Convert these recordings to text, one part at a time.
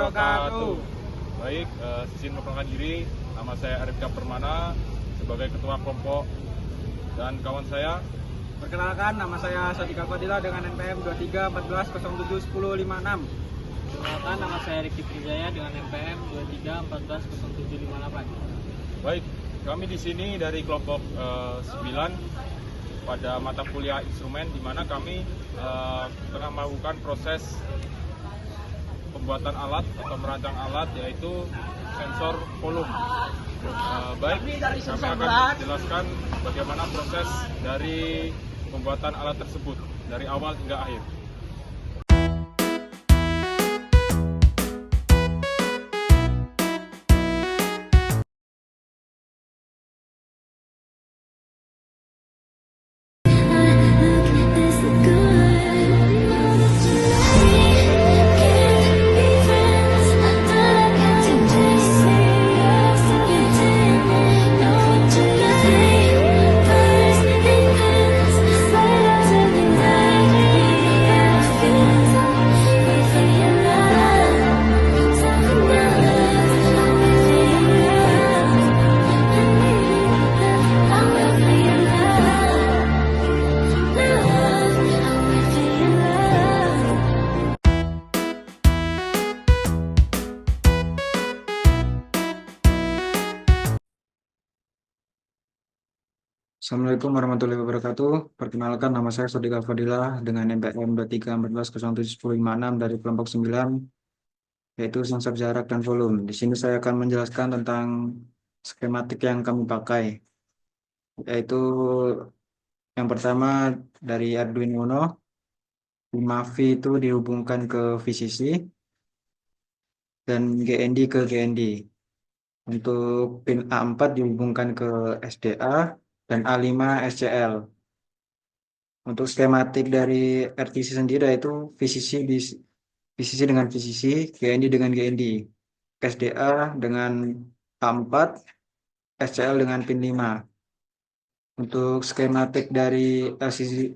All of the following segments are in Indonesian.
wabarakatuh. Baik, izin memperkenalkan diri. Nama saya Arif Permana sebagai ketua kelompok dan kawan saya. Perkenalkan, nama saya Sadika Fadila dengan NPM 2314071056. Perkenalkan, nama saya Riki Trijaya dengan NPM 23140758. Baik, kami di sini dari kelompok 9 pada mata kuliah instrumen, di mana kami tengah melakukan proses pembuatan alat atau merancang alat, yaitu sensor volume. Baik, kami akan menjelaskan bagaimana proses dari pembuatan alat tersebut dari awal hingga akhir. Assalamualaikum warahmatullahi wabarakatuh. Perkenalkan, nama saya Sadika Fadila dengan NPM 2314071056 dari kelompok 9, yaitu sensor jarak dan volume. Di sini saya akan menjelaskan tentang skematik yang kami pakai, yaitu yang pertama dari Arduino Uno, 5V itu dihubungkan ke VCC dan GND ke GND. Untuk pin A4 dihubungkan ke SDA dan A5 SCL. Untuk skematik dari RTC sendiri yaitu VCC dengan VCC, GND dengan GND, SDA dengan A4, SCL dengan pin 5. Untuk skematik dari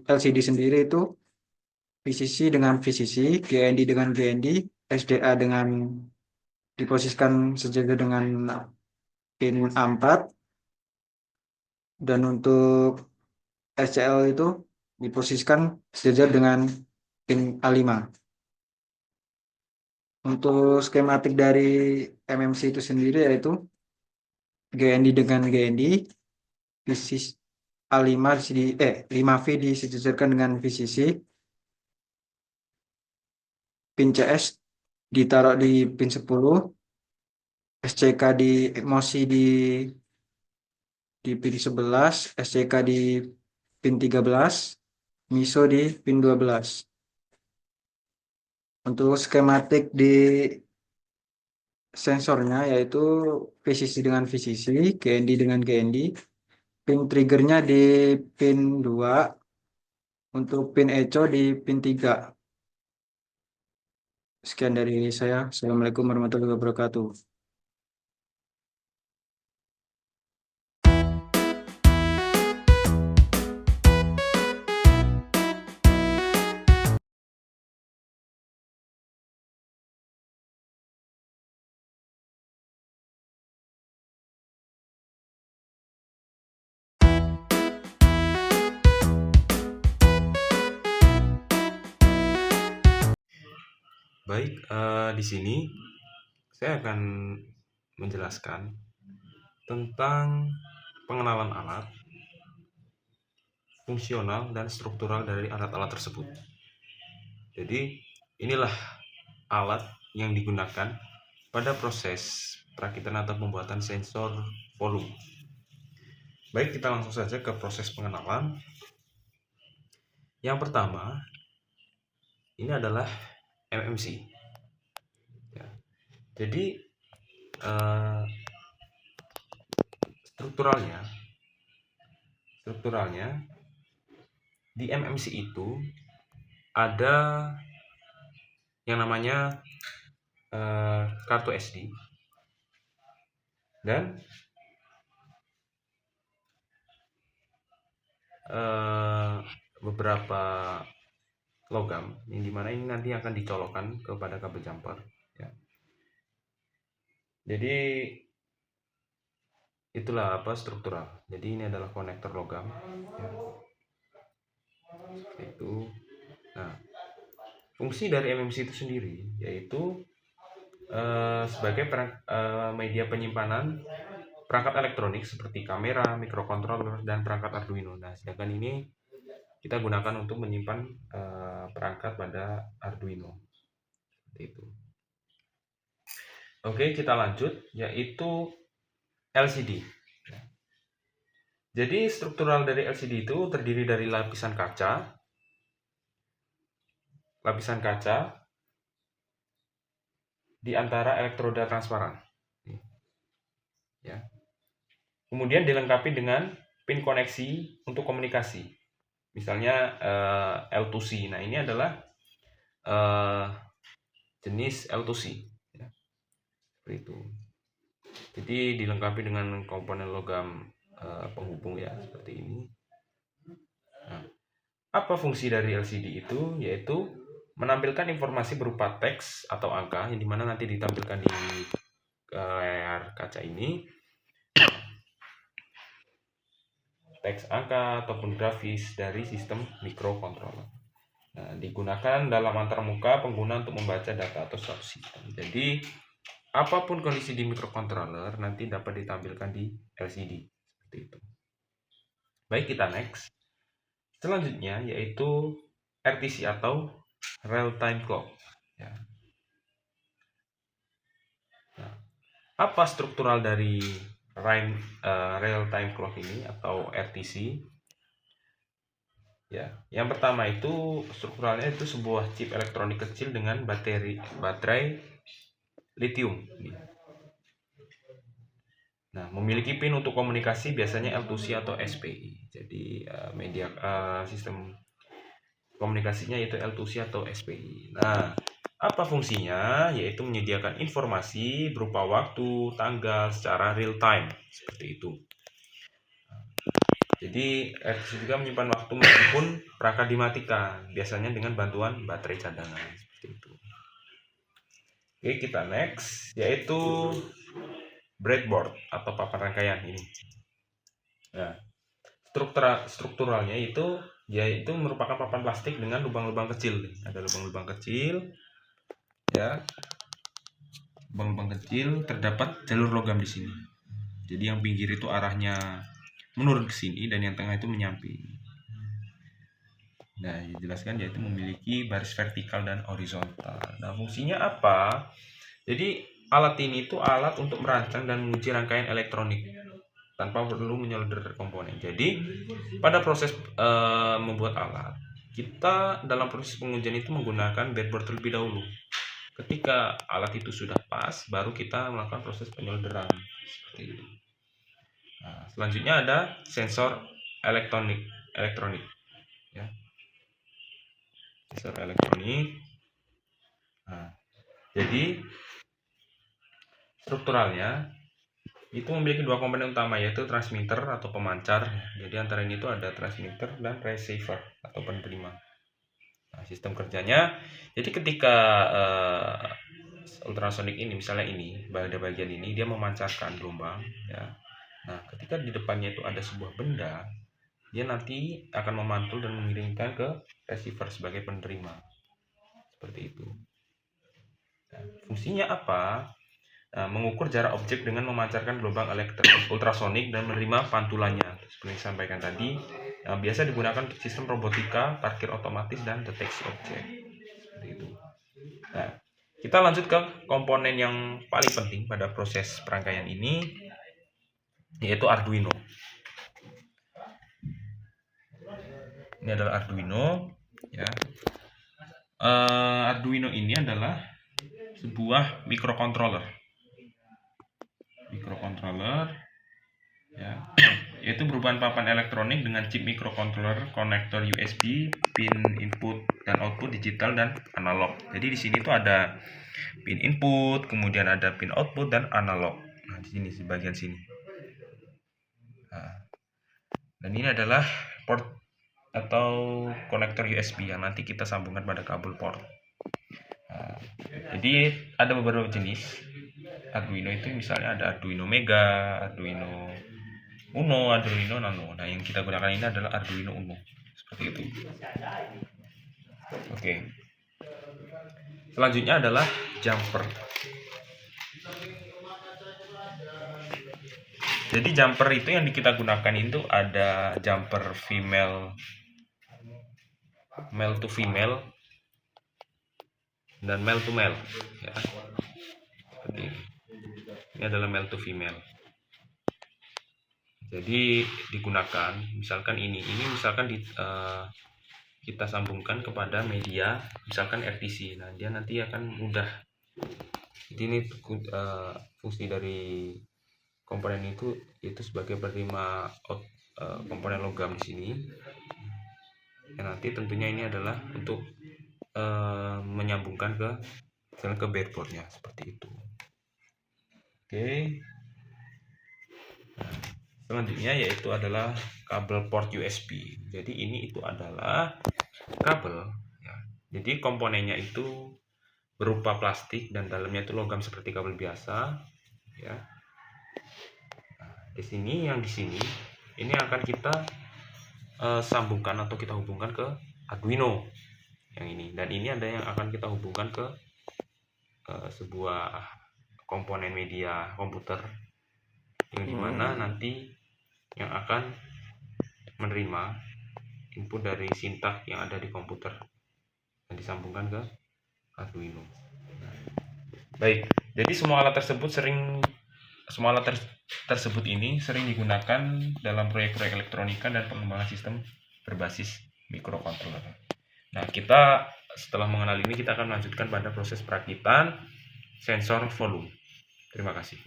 LCD sendiri itu VCC dengan VCC, GND dengan GND, SDA dengan diposisikan sejajar dengan pin A4, dan untuk SCL itu diposisikan sejajar dengan pin A5. Untuk skematik dari MMC itu sendiri yaitu GND dengan GND, A5 5V disejajarkan dengan VCC, pin CS ditaruh di pin 10, SCK di MOSI di pin 11, SCK di pin 13, MISO di pin 12. Untuk skematik di sensornya yaitu VCC dengan VCC, GND dengan GND, pin triggernya di pin 2, untuk pin echo di pin 3. Sekian dari saya. Assalamualaikum warahmatullahi wabarakatuh. Baik, di sini saya akan menjelaskan tentang pengenalan alat, fungsional dan struktural dari alat-alat tersebut. Jadi, inilah alat yang digunakan pada proses perakitan atau pembuatan sensor volume. Baik, kita langsung saja ke proses pengenalan. Yang pertama, ini adalah MMC. Ya. Jadi strukturalnya di MMC itu ada yang namanya kartu SD dan beberapa logam yang dimana ini nanti akan dicolokkan kepada kabel jumper, ya. Jadi itulah apa struktural. Jadi ini adalah konektor logam, ya. Seperti itu. Nah, fungsi dari MMC itu sendiri yaitu sebagai media penyimpanan perangkat elektronik seperti kamera, microcontroller, dan perangkat Arduino. Nah, sedangkan ini kita gunakan untuk menyimpan perangkat pada Arduino. Seperti itu. Oke, kita lanjut, yaitu LCD. Jadi struktural dari LCD itu terdiri dari lapisan kaca di antara elektroda transparan. Ya. Kemudian dilengkapi dengan pin koneksi untuk komunikasi. Misalnya L2C. Nah, ini adalah jenis L2C. Ya. Seperti itu. Jadi dilengkapi dengan komponen logam penghubung, ya, seperti ini. Nah, apa fungsi dari LCD itu? Yaitu menampilkan informasi berupa teks atau angka, yang dimana nanti ditampilkan di layar kaca ini, teks angka ataupun grafis dari sistem microcontroller. Nah, digunakan dalam antarmuka pengguna untuk membaca data atau suatu sistem. Jadi apapun kondisi di microcontroller nanti dapat ditampilkan di LCD, seperti itu. Baik, kita next. Selanjutnya yaitu RTC atau real time clock. Ya. Nah, apa struktural dari real time clock ini atau RTC? Ya, yang pertama itu strukturalnya itu sebuah chip elektronik kecil dengan baterai lithium. Nah, memiliki pin untuk komunikasi biasanya L2C atau SPI. Jadi sistem komunikasinya itu L2C atau SPI. Nah, apa fungsinya? Yaitu menyediakan informasi berupa waktu, tanggal secara real time, seperti itu. Jadi RTC juga menyimpan waktu meskipun perangkat dimatikan, biasanya dengan bantuan baterai cadangan, seperti itu. Oke, kita next, yaitu breadboard atau papan rangkaian ini. Nah, strukturalnya itu yaitu merupakan papan plastik dengan lubang-lubang kecil. Ada lubang-lubang kecil, ya. Lubang-lubang kecil, terdapat jalur logam di sini. Jadi yang pinggir itu arahnya menurun ke sini dan yang tengah itu menyamping. Nah, dijelaskan yaitu memiliki baris vertikal dan horizontal. Nah, fungsinya apa? Jadi alat ini itu alat untuk merancang dan menguji rangkaian elektronik tanpa perlu menyolder komponen. Jadi pada proses membuat alat, kita dalam proses pengujian itu menggunakan breadboard terlebih dahulu. Ketika alat itu sudah pas, baru kita melakukan proses penyolderan, seperti itu. Nah, selanjutnya ada sensor elektronik, ya. Sensor elektronik. Nah, jadi strukturalnya itu memiliki dua komponen utama, yaitu transmitter atau pemancar. Jadi antara ini itu ada transmitter dan receiver atau penerima. Nah, sistem kerjanya, jadi ketika ultrasonic ini, misalnya ini pada bagian ini dia memancarkan gelombang, ya. Nah, ketika di depannya itu ada sebuah benda, dia nanti akan memantul dan mengirimkan ke receiver sebagai penerima, seperti itu. Nah, fungsinya apa? Mengukur jarak objek dengan memancarkan gelombang ultrasonik dan menerima pantulannya. Seperti yang disampaikan tadi, biasa digunakan untuk sistem robotika, parkir otomatis, dan deteksi objek. Seperti itu. Nah, kita lanjut ke komponen yang paling penting pada proses perangkaian ini, yaitu Arduino. Ini adalah Arduino, ya. Arduino ini adalah sebuah microcontroller, ya, yaitu merupakan papan elektronik dengan chip microcontroller, konektor USB, pin input dan output digital dan analog. Jadi di sini tuh ada pin input, kemudian ada pin output dan analog. Nah, di sini di bagian sini. Nah, dan ini adalah port atau konektor USB yang nanti kita sambungkan pada kabel port. Nah, jadi ada beberapa jenis. Arduino itu misalnya ada Arduino Mega, Arduino Uno, Arduino Nano. Nah, yang kita gunakan ini adalah Arduino Uno. Seperti itu. Oke. Selanjutnya adalah jumper. Jadi jumper itu yang kita gunakan itu ada jumper female, male to female, dan male to male. Ya. Seperti ini. Ini adalah male to female. Jadi digunakan, misalkan ini misalkan kita sambungkan kepada media, misalkan RTC. Nah, dia nanti akan mudah. Jadi ini fungsi dari komponen itu sebagai penerima komponen logam di sini. Dan nanti tentunya ini adalah untuk menyambungkan ke breadboardnya seperti itu. Oke. Nah, selanjutnya yaitu adalah kabel port USB. Jadi ini itu adalah kabel. Ya. Jadi komponennya itu berupa plastik dan dalamnya itu logam seperti kabel biasa. Ya. Di sini ini akan kita sambungkan atau kita hubungkan ke Arduino yang ini, dan ini ada yang akan kita hubungkan ke sebuah komponen media komputer yang dimana nanti yang akan menerima input dari sintak yang ada di komputer dan disambungkan ke Arduino. Baik, jadi semua alat tersebut ini sering digunakan dalam proyek-proyek elektronika dan pengembangan sistem berbasis microcontroller. Nah, kita setelah mengenal ini, kita akan melanjutkan pada proses perakitan sensor volume. Terima kasih.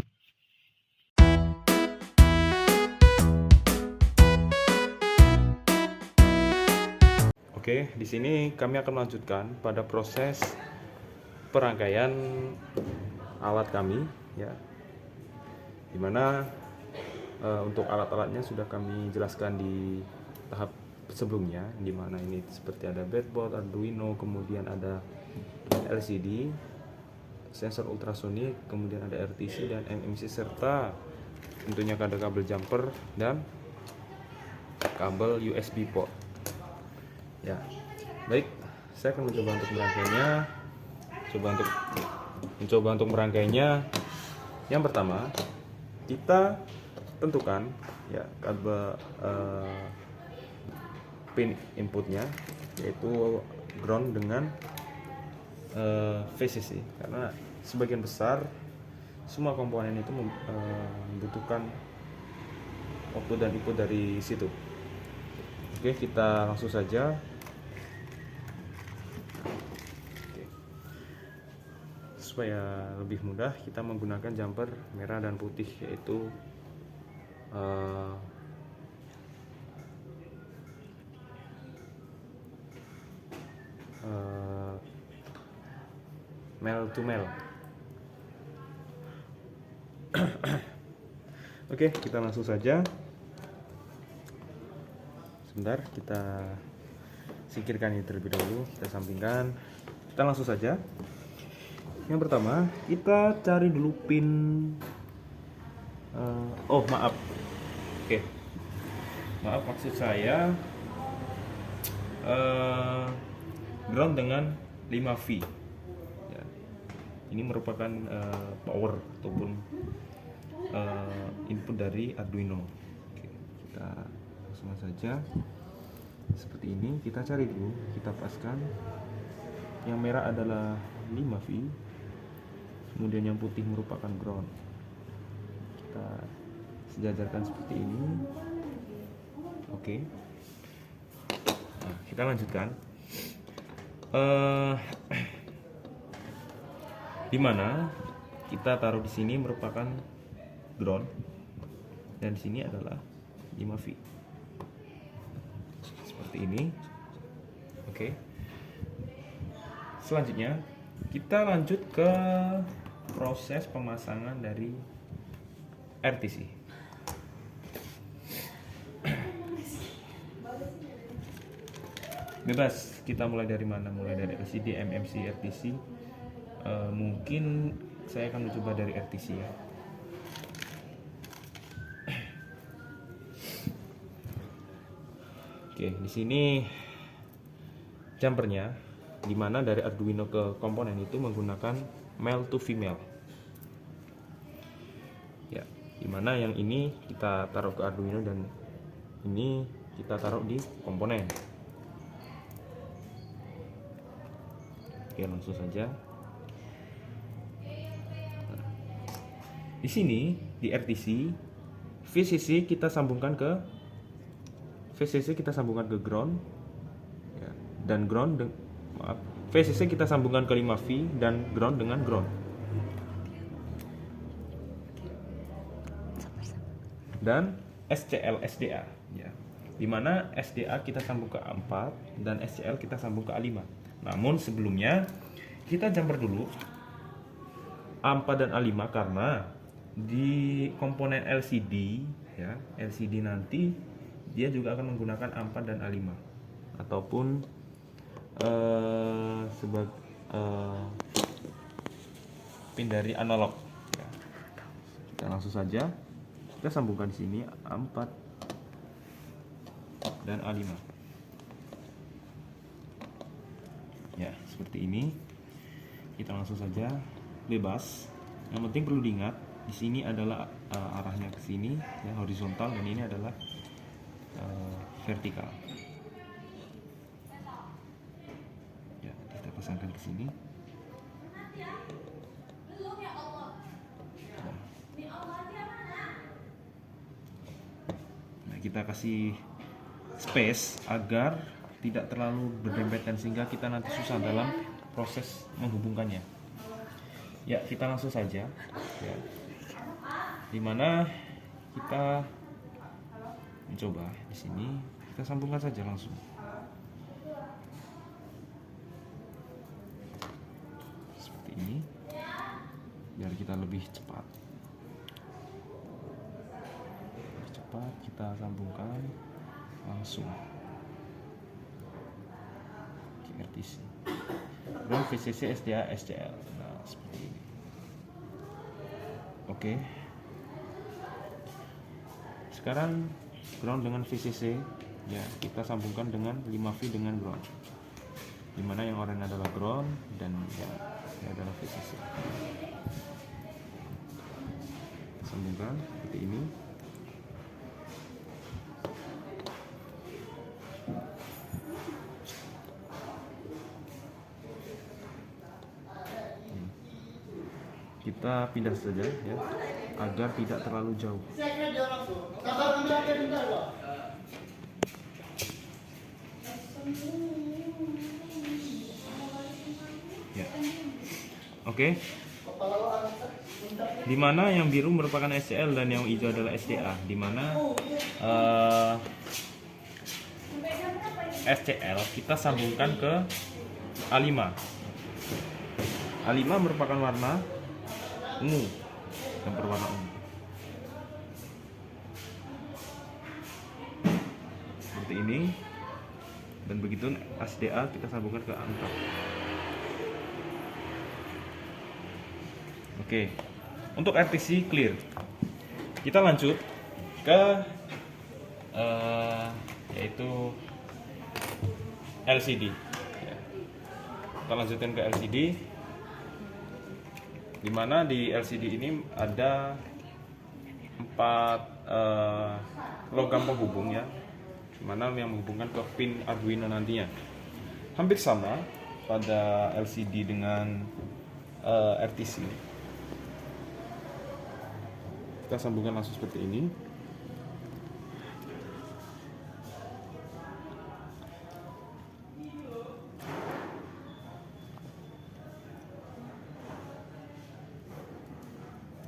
Oke, di sini kami akan melanjutkan pada proses perangkaian alat kami, ya. Dimana untuk alat-alatnya sudah kami jelaskan di tahap sebelumnya, dimana ini seperti ada breadboard, Arduino, kemudian ada LCD, sensor ultrasonik, kemudian ada RTC dan MMC, serta tentunya ada kabel jumper dan kabel USB port. Ya, baik, saya akan mencoba untuk merangkainya. Yang pertama, kita tentukan ya kabel pin inputnya, yaitu ground dengan VCC, karena sebagian besar semua komponen itu membutuhkan output dan input dari situ. Oke, kita langsung saja. Supaya lebih mudah, kita menggunakan jumper merah dan putih, yaitu male to male. Oke, kita langsung saja. Sebentar, kita singkirkan ini terlebih dahulu, kita sampingkan. Kita langsung saja. Yang pertama, kita cari dulu pin. Maaf. Oke. Maaf, maksud saya ground dengan 5V. Ya. Ini merupakan power ataupun input dari Arduino. Oke, kita langsung saja. Seperti ini, kita cari dulu, kita paskan. Yang merah adalah 5V. Kemudian yang putih merupakan ground. Kita sejajarkan seperti ini. Oke. Nah, kita lanjutkan. Dimana kita taruh di sini merupakan ground dan di sini adalah 5V. Seperti ini. Oke. Selanjutnya kita lanjut ke proses pemasangan dari RTC. Bebas, kita mulai dari mana? Mulai dari LCD, MMC, RTC. Mungkin saya akan mencoba dari RTC ya. Oke, di sini jumpernya, dimana dari Arduino ke komponen itu menggunakan male to female. Ya, dimana yang ini kita taruh ke Arduino dan ini kita taruh di komponen. Oke, langsung saja. Di sini di RTC, VCC kita sambungkan ke ground ya, dan VCC kita sambungkan ke 5V dan ground dengan ground. Dan SCL SDA ya. Dimana SDA kita sambung ke A4 dan SCL kita sambung ke A5. Namun sebelumnya kita jumper dulu A4 dan A5 karena di komponen LCD ya, LCD nanti dia juga akan menggunakan A4 dan A5 ataupun pin dari analog ya. Kita langsung saja kita sambungkan di sini A4 dan A5 ya, seperti ini. Kita langsung saja bebas. Yang penting perlu diingat di sini adalah arahnya ke sini ya, horizontal, dan ini adalah vertikal. Ya, kita pasangkan ke sini. Nah, kita kasih space agar tidak terlalu berdempetan sehingga kita nanti susah dalam proses menghubungkannya. Ya, kita langsung saja. Ya. Dimana kita mencoba di sini, kita sambungkan saja langsung. Seperti ini, biar kita lebih cepat. Kita sambungkan langsung ke RTC. Ground VCC SDA SCL. Nah, seperti ini. Oke. Sekarang ground dengan VCC ya, kita sambungkan dengan 5V dengan ground, dimana yang oranye adalah ground dan yang ini adalah VCC. Sambungkan seperti ini. Kita pindah saja ya, agar tidak terlalu jauh. Ya. Oke. Dimana yang biru merupakan SCL dan yang hijau adalah SDA. Dimana SCL kita sambungkan ke A5. A5 merupakan warna ungu, yang berwarna ungu. Seperti ini. Dan begitu SDA kita sambungkan ke A4. Oke. Untuk RTC clear. Kita lanjut ke yaitu LCD. Kita lanjutkan ke LCD. Dimana di LCD ini ada 4 logam penghubung ya, dimana yang menghubungkan ke pin Arduino nantinya. Hampir sama pada LCD dengan RTC. Kita sambungkan langsung seperti ini.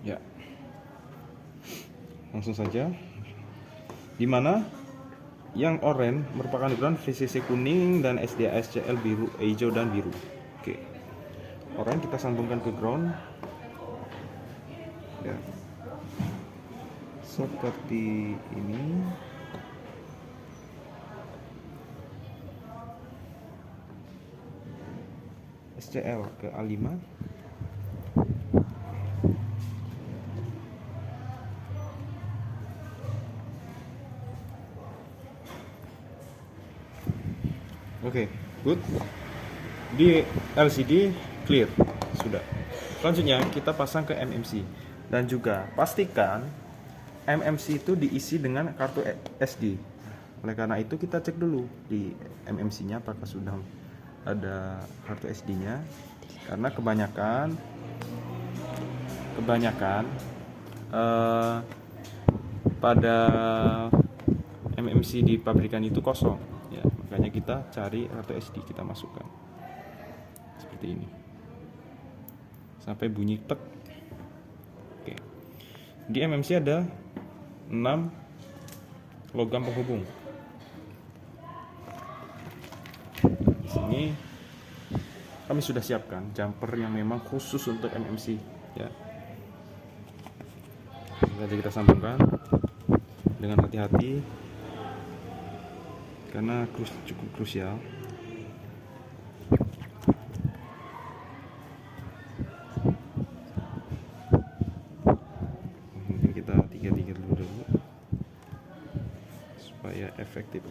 Ya, langsung saja. Dimana yang oranye merupakan ground, VCC kuning, dan SDA SCL biru, hijau dan biru. Oke, oranye kita sambungkan ke ground. Ya, seperti ini. SCL ke A5. Oke, good. Di LCD clear, sudah. Selanjutnya kita pasang ke MMC dan juga pastikan MMC itu diisi dengan kartu SD. Oleh karena itu kita cek dulu di MMC-nya apakah sudah ada kartu SD-nya, karena kebanyakan pada MMC di pabrikan itu kosong ya, makanya kita cari kartu SD, kita masukkan seperti ini sampai bunyi tek. Oke, di MMC ada 6 logam penghubung. Di sini kami sudah siapkan jumper yang memang khusus untuk MMC ya. Jadi kita sambungkan dengan hati-hati karena cukup krusial. Mungkin kita tiga dulu supaya efektif.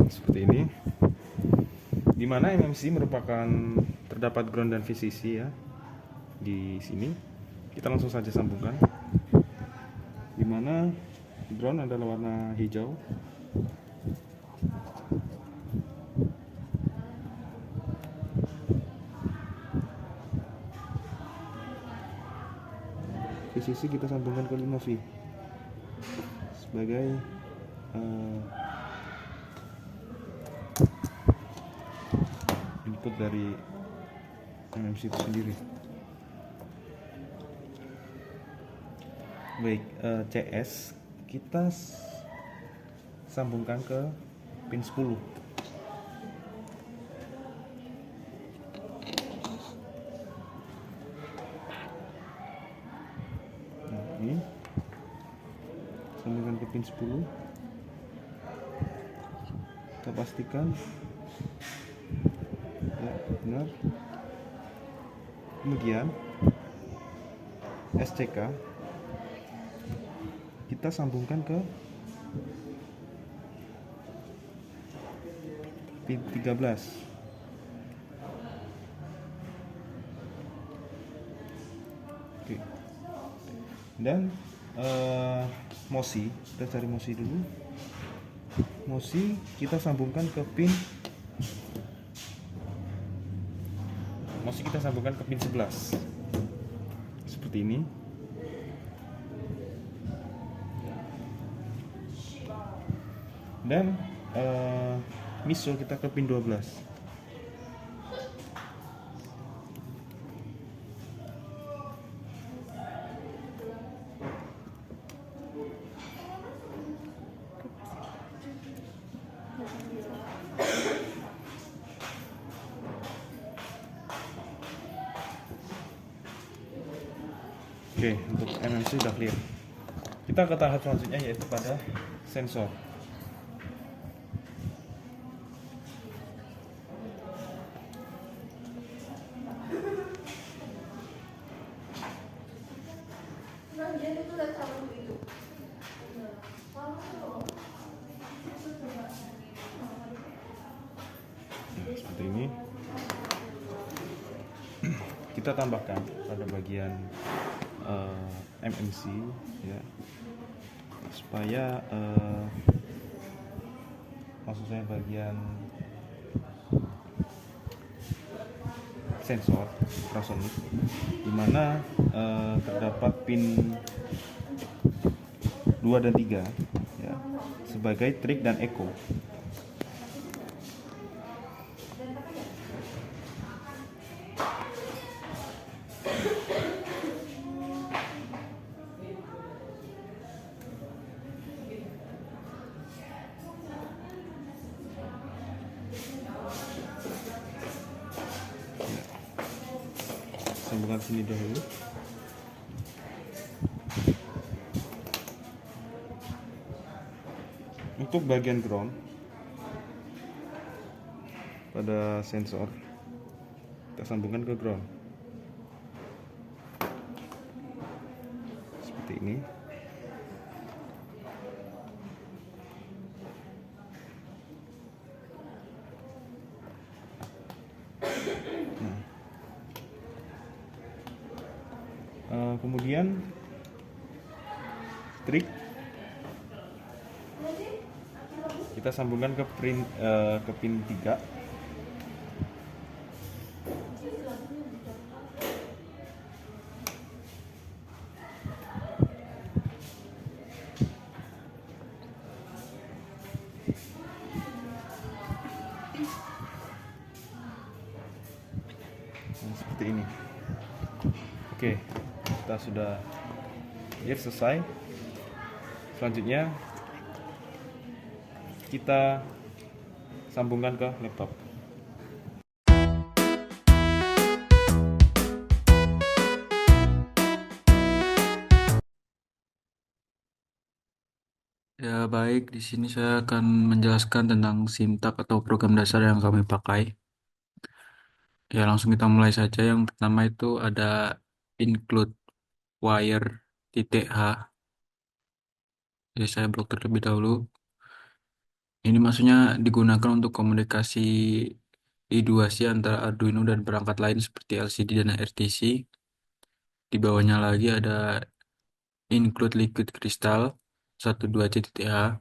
Seperti ini, dimana MMC merupakan terdapat ground dan VCC ya. Di sini kita langsung saja sambungkan, dimana ground adalah warna hijau, VCC kita sambungkan ke 5V sebagai input dari MMC itu sendiri. Baik, CS kita sambungkan ke pin 10. Nah, ini sambungkan ke pin 10. Kita pastikan ya benar. Kemudian SCK kita sambungkan ke pin 13. Oke. Dan MOSI, kita cari MOSI dulu. MOSI kita sambungkan ke pin 11 seperti ini. Dan MISO kita ke pin 12. Oke, untuk MMC sudah clear. Kita ke tahap selanjutnya yaitu pada sensor. Seperti ini. Kita tambahkan pada bagian MMC ya, supaya maksud saya bagian sensor ultrasonik, di mana terdapat pin 2 dan 3 ya, sebagai trig dan echo. sambungkan sini dahulu. Untuk bagian ground pada sensor kita sambungkan ke ground seperti ini. Kemudian trik kita sambungkan ke pin 3. Seperti ini. Oke, kita sudah selesai. Selanjutnya kita sambungkan ke laptop. Ya baik, di sini saya akan menjelaskan tentang syntax atau program dasar yang kami pakai. Ya langsung kita mulai saja. Yang pertama itu ada include wire titik H. Jadi saya blok terlebih dahulu. Ini maksudnya digunakan untuk komunikasi I2C antara Arduino dan perangkat lain seperti LCD dan RTC. Di bawahnya lagi ada include liquid crystal 12C.H.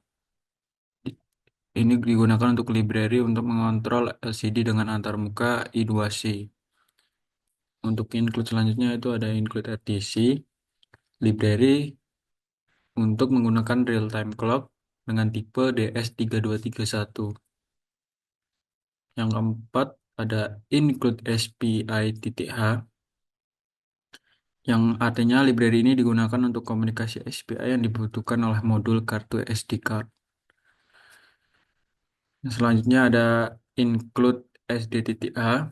Ini digunakan untuk library untuk mengontrol LCD dengan antarmuka I2C. Untuk include selanjutnya itu ada include RTC, library untuk menggunakan real time clock dengan tipe DS3231. Yang keempat ada include SPI.H, yang artinya library ini digunakan untuk komunikasi SPI yang dibutuhkan oleh modul kartu SD card. Selanjutnya ada include SD.H,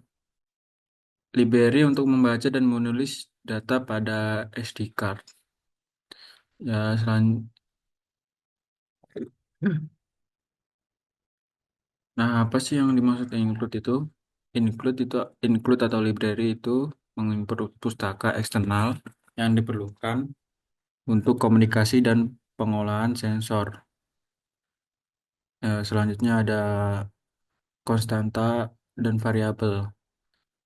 library untuk membaca dan menulis data pada SD card. Ya, Nah, apa sih yang dimaksud include itu? Include atau library itu mengimport pustaka eksternal yang diperlukan untuk komunikasi dan pengolahan sensor. Selanjutnya ada konstanta dan variabel.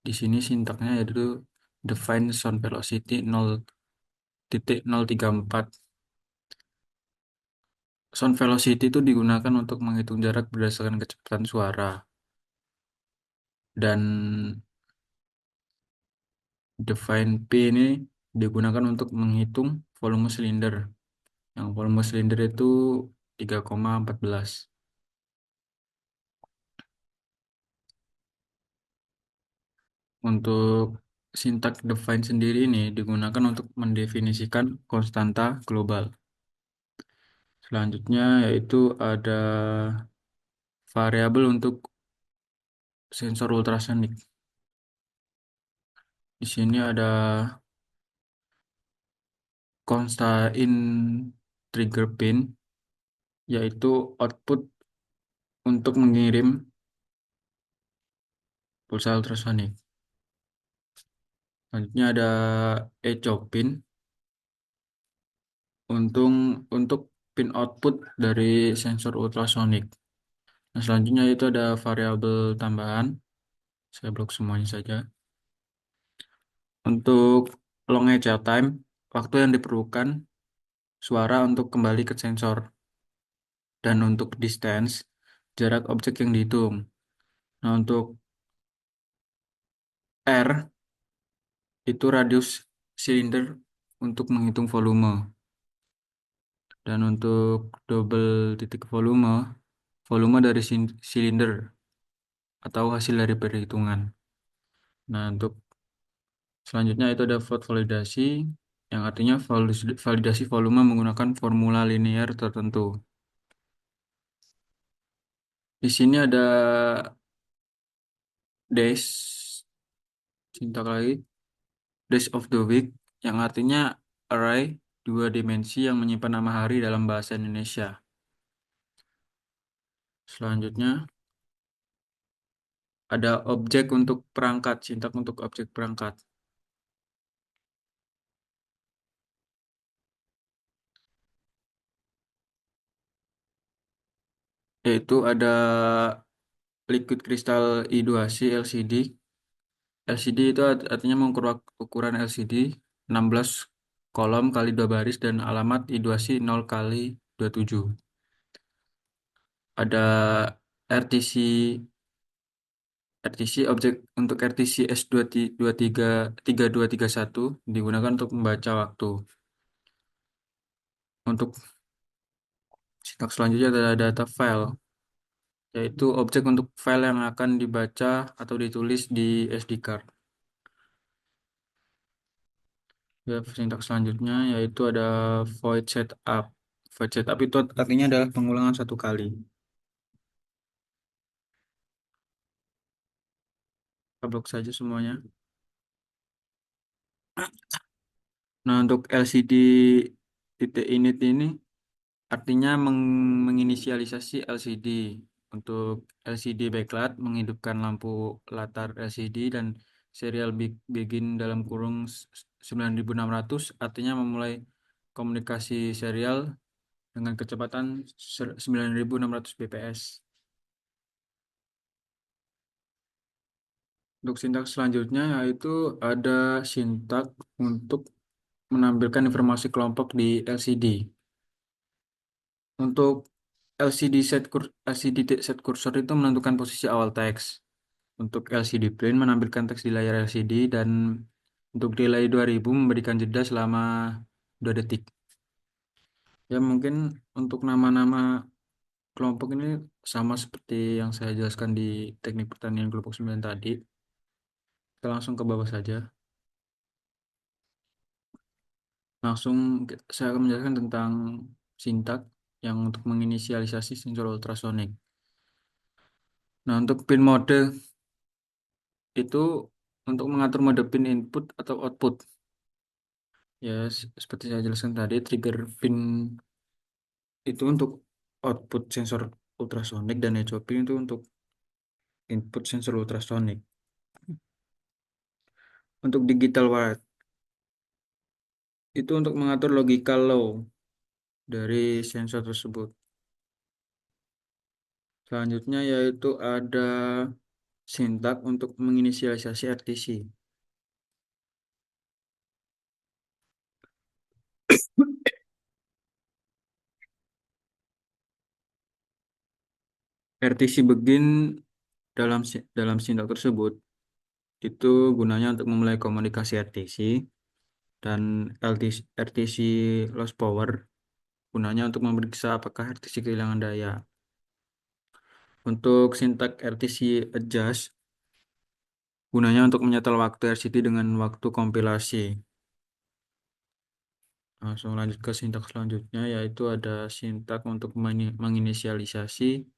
Di sini sintaknya yaitu define sound velocity 0.034. Sound velocity itu digunakan untuk menghitung jarak berdasarkan kecepatan suara. Dan define P ini digunakan untuk menghitung volume silinder. Yang volume silinder itu 3,14. Untuk sintak define sendiri ini digunakan untuk mendefinisikan konstanta global. Selanjutnya yaitu ada variabel untuk sensor ultrasonik. Di sini ada consta in trigger pin, yaitu output untuk mengirim pulsa ultrasonik. Selanjutnya ada echo pin untuk pin output dari sensor ultrasonik. Nah, selanjutnya itu ada variabel tambahan. Saya blok semuanya saja. Untuk long echo time, waktu yang diperlukan suara untuk kembali ke sensor. Dan untuk distance, jarak objek yang dihitung. Nah, untuk R, itu radius silinder untuk menghitung volume. Dan untuk double titik volume, volume dari silinder atau hasil dari perhitungan. Nah, untuk selanjutnya itu ada vote validasi, yang artinya validasi volume menggunakan formula linear tertentu. Di sini ada dash, sintak lagi. Days of the week, yang artinya array, dua dimensi yang menyimpan nama hari dalam bahasa Indonesia. Selanjutnya, ada objek untuk perangkat, sintak untuk objek perangkat. Yaitu ada liquid crystal I2C LCD. LCD itu artinya mengukur ukuran LCD 16 kolom kali 2 baris dan alamat I2C 0 kali 27. Ada RTC objek untuk RTC S2231 digunakan untuk membaca waktu. Untuk sintak selanjutnya adalah data file, yaitu objek untuk file yang akan dibaca atau ditulis di SD card. Ya, sintak selanjutnya yaitu ada void setup. Void setup itu artinya adalah pengulangan satu kali. Kita blok saja semuanya. Nah, untuk LCD titik init ini artinya menginisialisasi LCD. Untuk LCD backlight menghidupkan lampu latar LCD dan serial begin dalam kurung 9600 artinya memulai komunikasi serial dengan kecepatan 9600 bps. Untuk sintak selanjutnya yaitu ada sintak untuk menampilkan informasi kelompok di LCD. Untuk LCD set cursor itu menentukan posisi awal teks. Untuk LCD print menampilkan teks di layar LCD dan untuk delay 2000 memberikan jeda selama 2 detik. Ya mungkin untuk nama-nama kelompok ini sama seperti yang saya jelaskan di teknik pertanian kelompok 9 tadi. Kita langsung ke bawah saja. Langsung saya akan menjelaskan tentang sintak yang untuk menginisialisasi sensor ultrasonik. Nah, untuk pin mode itu untuk mengatur mode pin input atau output. Ya, seperti saya jelaskan tadi, trigger pin itu untuk output sensor ultrasonik dan echo pin itu untuk input sensor ultrasonik. Untuk digital wire itu untuk mengatur logical low dari sensor tersebut. Selanjutnya yaitu ada sintak untuk menginisialisasi RTC. RTC begin dalam sintak tersebut itu gunanya untuk memulai komunikasi RTC dan RTC loss power gunanya untuk memeriksa apakah RTC kehilangan daya. Untuk sintak RTC adjust gunanya untuk menyetel waktu RCT dengan waktu kompilasi. Langsung lanjut ke sintak selanjutnya yaitu ada sintak untuk menginisialisasi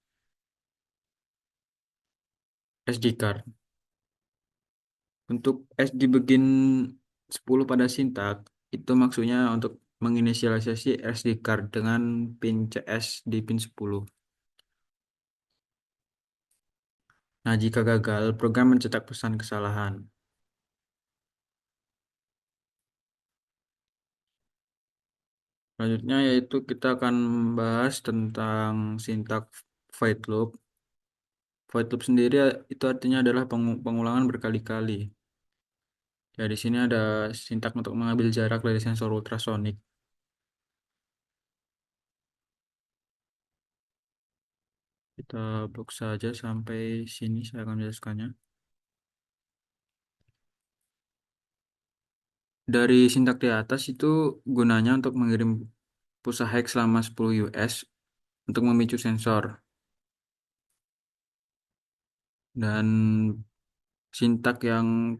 SD card. Untuk SD begin 10 pada sintak itu maksudnya untuk menginisialisasi SD card dengan pin CS di pin 10. Nah, jika gagal, program mencetak pesan kesalahan. Selanjutnya yaitu kita akan membahas tentang sintak void loop. Void loop sendiri itu artinya adalah pengulangan berkali-kali. Ya, di sini ada sintak untuk mengambil jarak dari sensor ultrasonik. Kita blok saja sampai sini, saya akan menjelaskannya. Dari sintak di atas itu gunanya untuk mengirim pulsa hex selama 10 US untuk memicu sensor. Dan sintak yang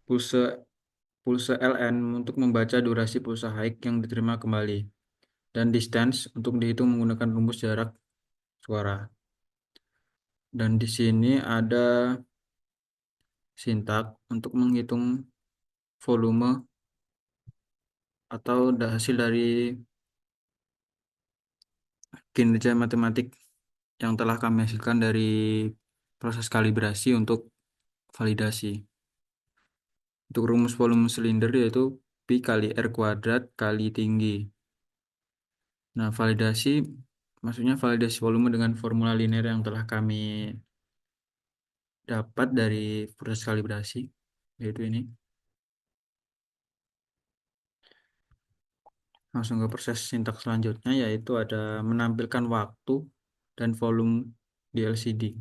pulsa LN untuk membaca durasi pulsa high yang diterima kembali. Dan distance untuk dihitung menggunakan rumus jarak suara. Dan di sini ada sintak untuk menghitung volume atau hasil dari kinerja matematik yang telah kami hasilkan dari proses kalibrasi untuk validasi. Untuk rumus volume silinder yaitu Pi kali R kuadrat kali tinggi. Nah, validasi maksudnya validasi volume dengan formula linear yang telah kami dapat dari proses kalibrasi, yaitu ini. Langsung ke proses sintaks selanjutnya, yaitu ada menampilkan waktu dan volume di LCD.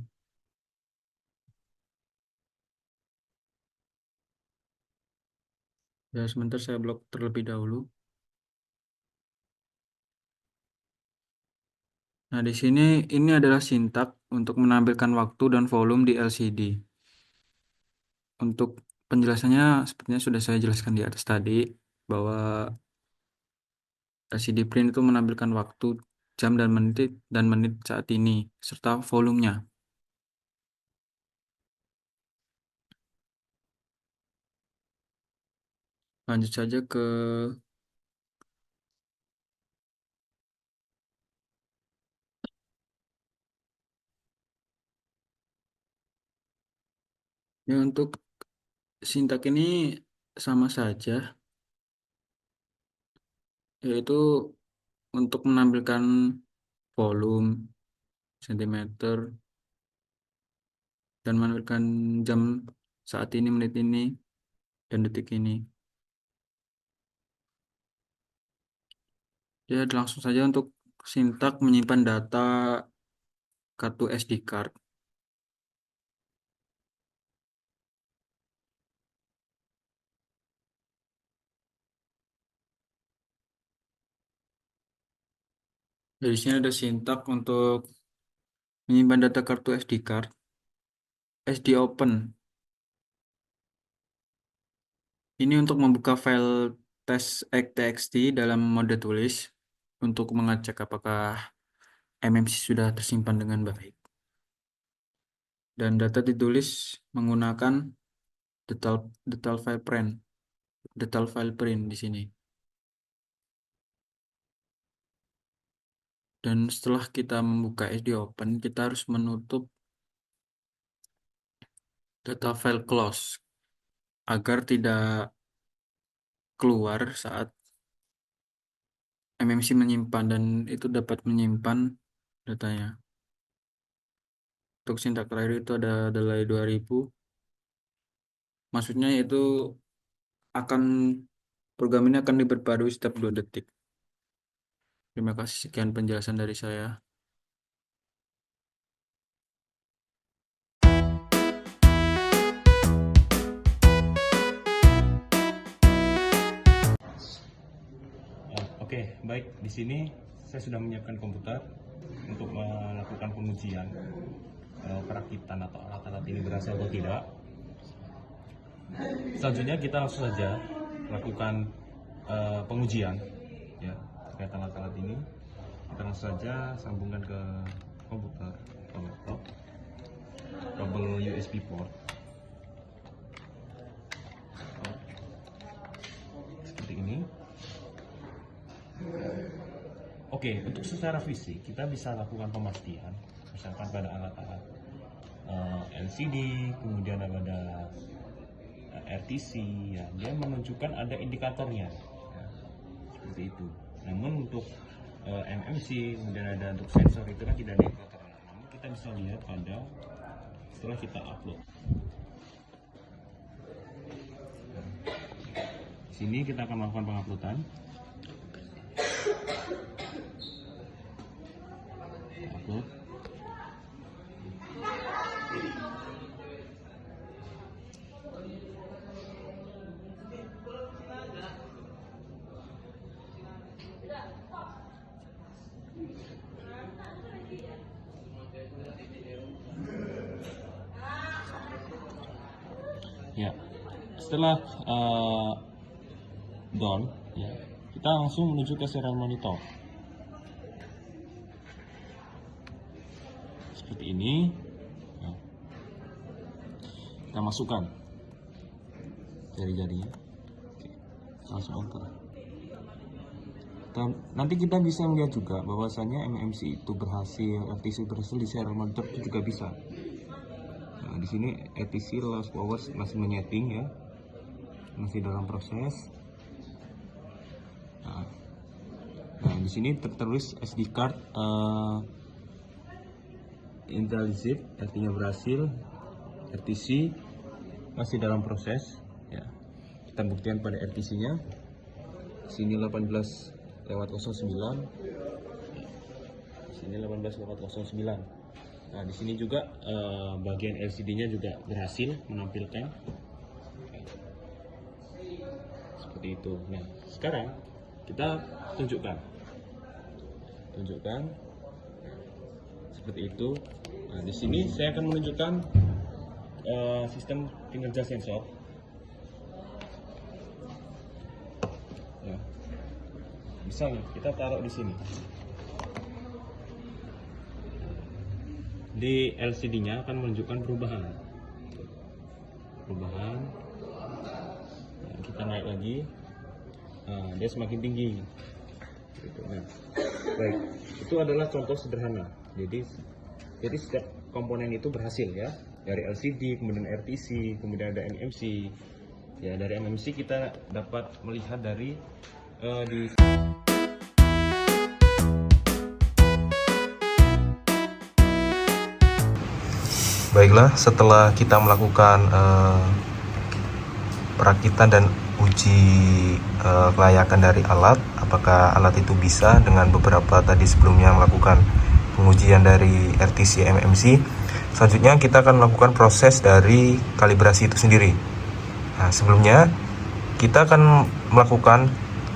Ya, sebentar saya blok terlebih dahulu. Nah, di sini ini adalah sintak untuk menampilkan waktu dan volume di LCD. Untuk penjelasannya sepertinya sudah saya jelaskan di atas tadi, bahwa LCD print itu menampilkan waktu, jam dan menit saat ini serta volumenya. Lanjut saja ke ya, untuk sintak ini sama saja, yaitu untuk menampilkan volume, sentimeter, dan menampilkan jam saat ini, menit ini, dan detik ini. Ya, langsung saja untuk sintak menyimpan data kartu SD card. Dari sini ada sintak untuk menyimpan data kartu SD card. SD open. Ini untuk membuka file test.txt dalam mode tulis untuk mengecek apakah MMC sudah tersimpan dengan baik. Dan data ditulis menggunakan detail file print di sini. Dan setelah kita membuka SD open, kita harus menutup data file close agar tidak keluar saat MMC menyimpan, dan itu dapat menyimpan datanya. Untuk sintak terakhir itu ada delay 2000. Maksudnya itu program ini akan diperbarui setiap 2 detik. Terima kasih, sekian penjelasan dari saya. Oke, baik. Di sini saya sudah menyiapkan komputer untuk melakukan pengujian perakitan atau alat-alat ini berhasil atau tidak. Selanjutnya kita langsung saja lakukan pengujian ya terkait alat-alat ini. Kita langsung saja sambungkan ke komputer atau laptop, kabel USB port seperti ini. Oke, untuk secara fisik kita bisa lakukan pemastian, misalkan pada alat-alat LCD, kemudian ada RTC, ya, dia menunjukkan ada indikatornya, ya, seperti itu. Namun untuk MMC, kemudian ada untuk sensor itu kan tidak ada indikatornya. Namun kita bisa lihat pada setelah kita upload. Di sini kita akan melakukan penguploadan. Upload. Ya, setelah done, ya, kita langsung menuju ke serial monitor. Seperti ini, ya. Kita masukkan jari-jarinya. langsung enter. Nanti kita bisa melihat juga bahwasanya MMC itu berhasil, RTC berhasil di serial monitor itu juga bisa. Nah, di sini RTC last hours masih menyeting ya, masih dalam proses. Nah di sini tertulis SD card intelligent, artinya berhasil. RTC masih dalam proses ya. Kita buktikan pada RTC-nya. Sini 18:09. Sini 18:09. Nah, di sini juga bagian LCD-nya juga berhasil menampilkan seperti itu. Nah, sekarang kita tunjukkan seperti itu. Nah, di sini saya akan menunjukkan sistem kinerja sensor. Ya. Misalnya kita taruh di sini. Di LCD-nya akan menunjukkan perubahan. Nah, kita naik lagi. Nah, dia semakin tinggi. Gitu. Nah, baik, itu adalah contoh sederhana. Jadi setiap komponen itu berhasil ya. Dari LCD, kemudian RTC, kemudian ada MMC. Ya, dari MMC kita dapat melihat dari di Baiklah, setelah kita melakukan perakitan dan uji kelayakan dari alat, apakah alat itu bisa dengan beberapa tadi sebelumnya melakukan pengujian dari RTC MMC, selanjutnya kita akan melakukan proses dari kalibrasi itu sendiri. Nah, sebelumnya kita akan melakukan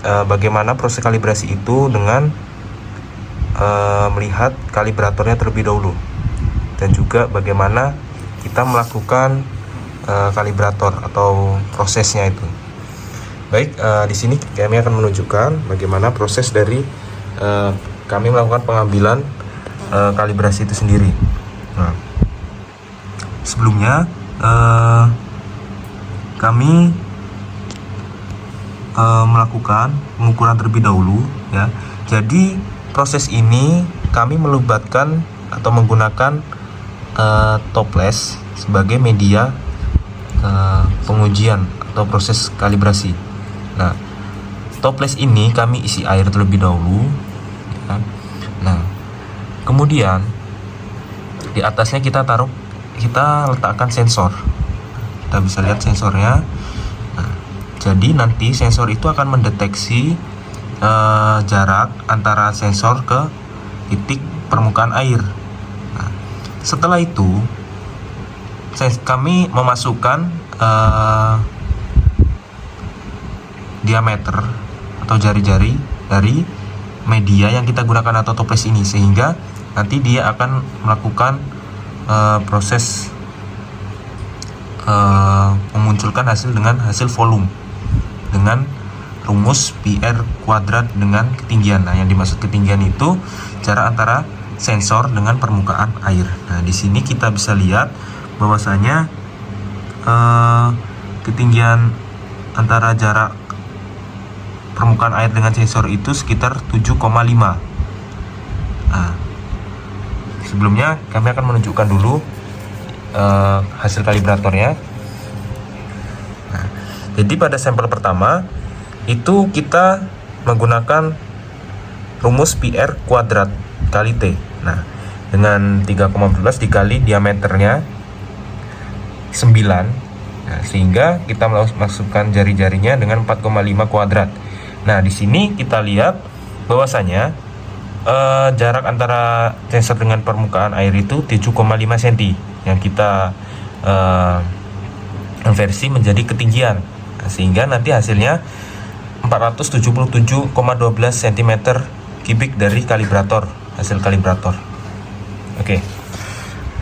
bagaimana proses kalibrasi itu dengan melihat kalibratornya terlebih dahulu, dan juga bagaimana kita melakukan kalibrator atau prosesnya itu. Baik, di sini kami akan menunjukkan bagaimana proses dari kami melakukan pengambilan kalibrasi itu sendiri. Nah, sebelumnya kami melakukan pengukuran terlebih dahulu ya. Jadi proses ini kami melibatkan atau menggunakan toples sebagai media pengujian atau proses kalibrasi. Nah, toples ini kami isi air terlebih dahulu ya. Nah, kemudian di atasnya kita letakkan sensor. Kita bisa lihat sensornya. Nah, jadi nanti sensor itu akan mendeteksi jarak antara sensor ke titik permukaan air. Setelah itu kami memasukkan diameter atau jari-jari dari media yang kita gunakan atau toples ini, sehingga nanti dia akan melakukan proses memunculkan hasil dengan hasil volume dengan rumus PR kuadrat dengan ketinggian. Nah, yang dimaksud ketinggian itu jarak antara sensor dengan permukaan air. Nah, di sini kita bisa lihat bahwasanya ketinggian antara jarak permukaan air dengan sensor itu sekitar 7,5. Nah, sebelumnya kami akan menunjukkan dulu hasil kalibratornya. Nah, jadi pada sampel pertama itu kita menggunakan rumus PR kuadrat kali T. Nah, dengan 3,14 dikali diameternya 9, nah, sehingga kita masukkan jari-jarinya dengan 4,5 kuadrat. Nah, di sini kita lihat bahwasanya jarak antara sensor dengan permukaan air itu 7,5 cm yang kita inversi menjadi ketinggian. Nah, sehingga nanti hasilnya 477,12 cm3 dari kalibrator, hasil kalibrator. Oke,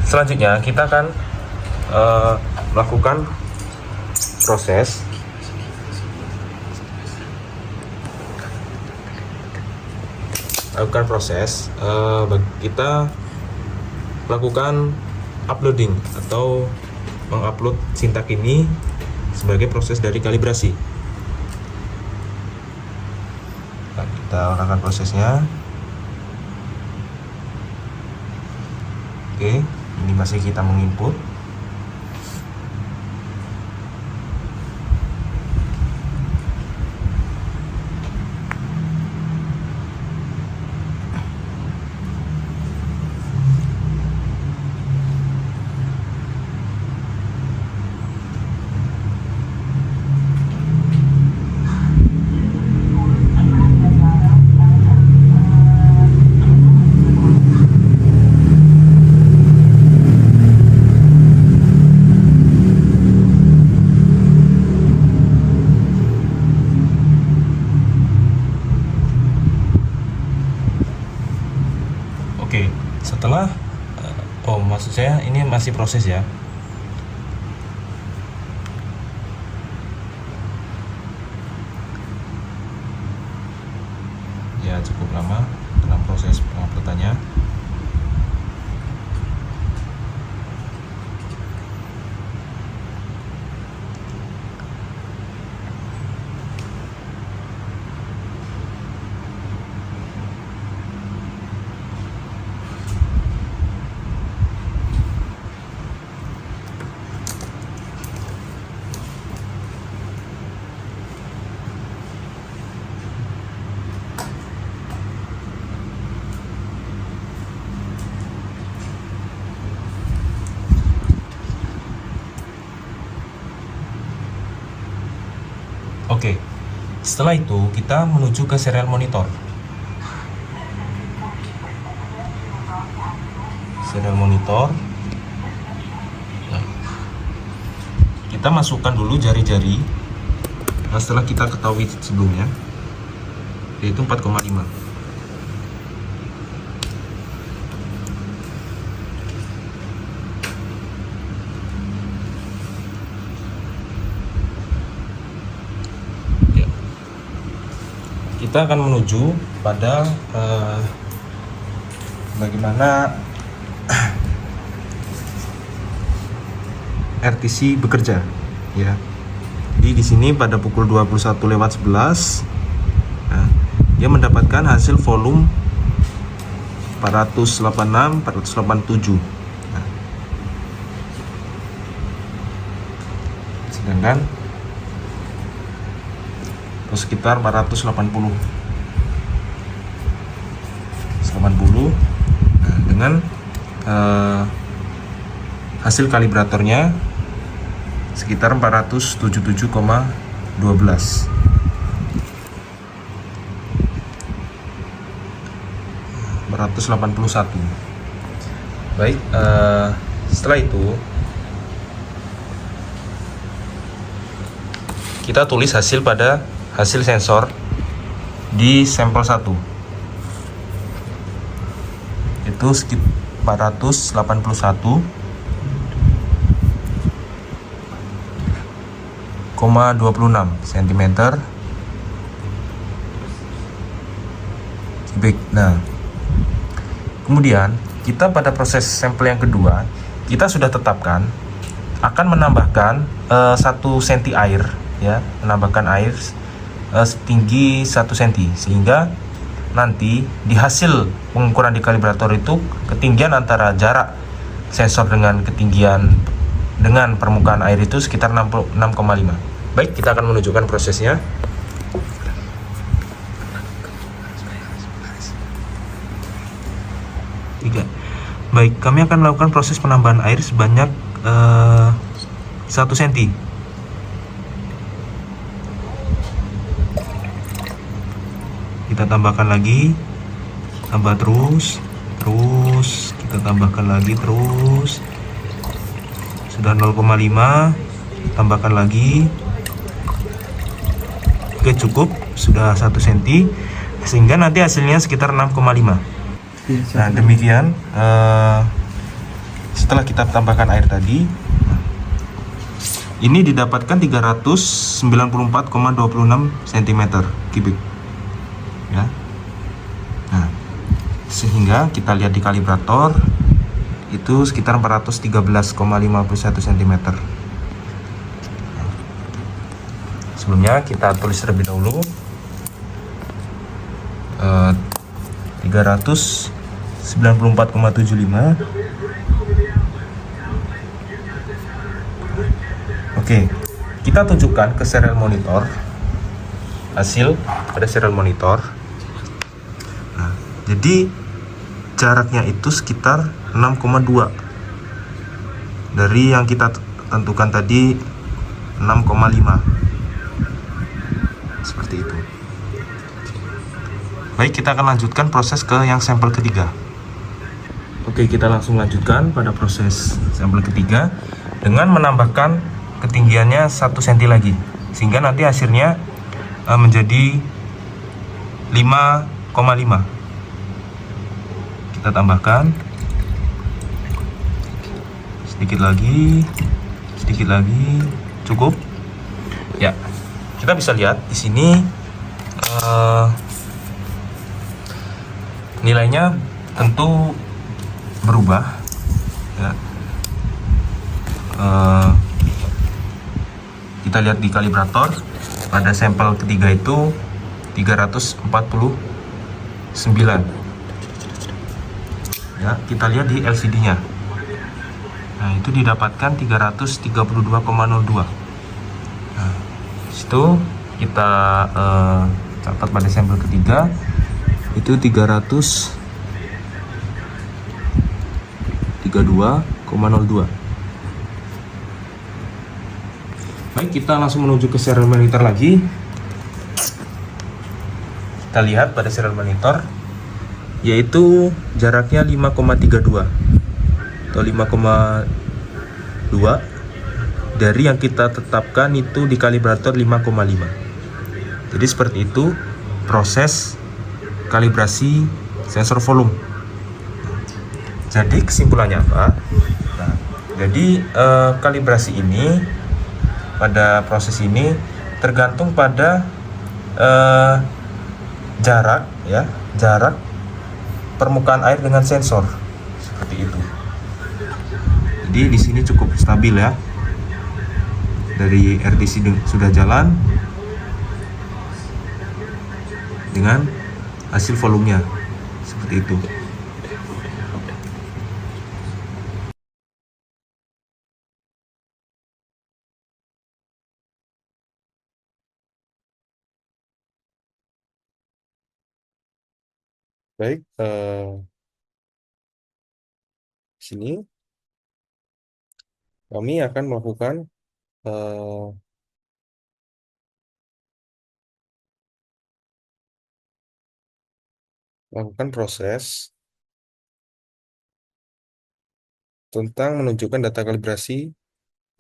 selanjutnya kita akan melakukan proses kita lakukan uploading atau mengupload sintak ini sebagai proses dari kalibrasi. kita lakukan prosesnya. Oke, ini masih kita menginput. Oke, setelah maksud saya ini masih proses ya. Ya cukup lama dalam proses penguploadannya. Oke, setelah itu kita menuju ke serial monitor. Serial monitor. Nah, kita masukkan dulu jari-jari. Nah, setelah kita ketahui sebelumnya, yaitu 4,5. Kita akan menuju pada bagaimana RTC bekerja ya. Jadi di sini pada pukul 21:11 dia mendapatkan hasil volume 486 487. Sedangkan sekitar 480. Nah, dengan hasil kalibratornya sekitar 477,12. Baik, setelah itu kita tulis hasil pada hasil sensor di sampel 1 itu sekitar 481,26 cm kubik. Nah, kemudian kita pada proses sampel yang kedua kita sudah tetapkan akan menambahkan 1 cm air ya, menambahkan air setinggi 1 cm, sehingga nanti di hasil pengukuran di kalibrator itu ketinggian antara jarak sensor dengan ketinggian dengan permukaan air itu sekitar 6,5. Baik, kita akan menunjukkan prosesnya. Baik, kami akan melakukan proses penambahan air sebanyak 1 cm. Kita tambahkan lagi, tambah terus, kita tambahkan lagi terus. Sudah 0,5, tambahkan lagi. Oke, cukup, sudah 1 cm, sehingga nanti hasilnya sekitar 6,5. Nah, demikian setelah kita tambahkan air tadi, ini didapatkan 394,26 cm kubik ya. Nah, sehingga kita lihat di kalibrator itu sekitar 413,51 cm. Sebelumnya kita tulis terlebih dahulu 394,75. Oke, kita tunjukkan ke serial monitor hasil pada serial monitor. Nah, jadi jaraknya itu sekitar 6,2 dari yang kita tentukan tadi 6,5, seperti itu. Baik, kita akan lanjutkan proses ke yang sampel ketiga. Oke, kita langsung lanjutkan pada proses sampel ketiga dengan menambahkan ketinggiannya 1 cm lagi, sehingga nanti hasilnya menjadi 5,5. Kita tambahkan sedikit lagi, cukup ya. Kita bisa lihat di sini nilainya tentu berubah ya. Kita lihat di kalibrator pada sampel ketiga itu 349 ya. Kita lihat di LCD-nya, nah itu didapatkan 332,02. Nah, situ kita catat pada sampel ketiga itu 332,02. Baik, kita langsung menuju ke serial monitor lagi. Kita lihat pada serial monitor, yaitu jaraknya 5,32 atau 5,2 dari yang kita tetapkan itu di kalibrator 5,5. Jadi seperti itu proses kalibrasi sensor volume. Jadi kesimpulannya apa? Nah, jadi kalibrasi ini pada proses ini tergantung pada jarak ya, jarak permukaan air dengan sensor, seperti itu. Jadi di sini cukup stabil ya. Dari RTC sudah jalan dengan hasil volumenya seperti itu. Baik, sini kami akan melakukan proses tentang menunjukkan data kalibrasi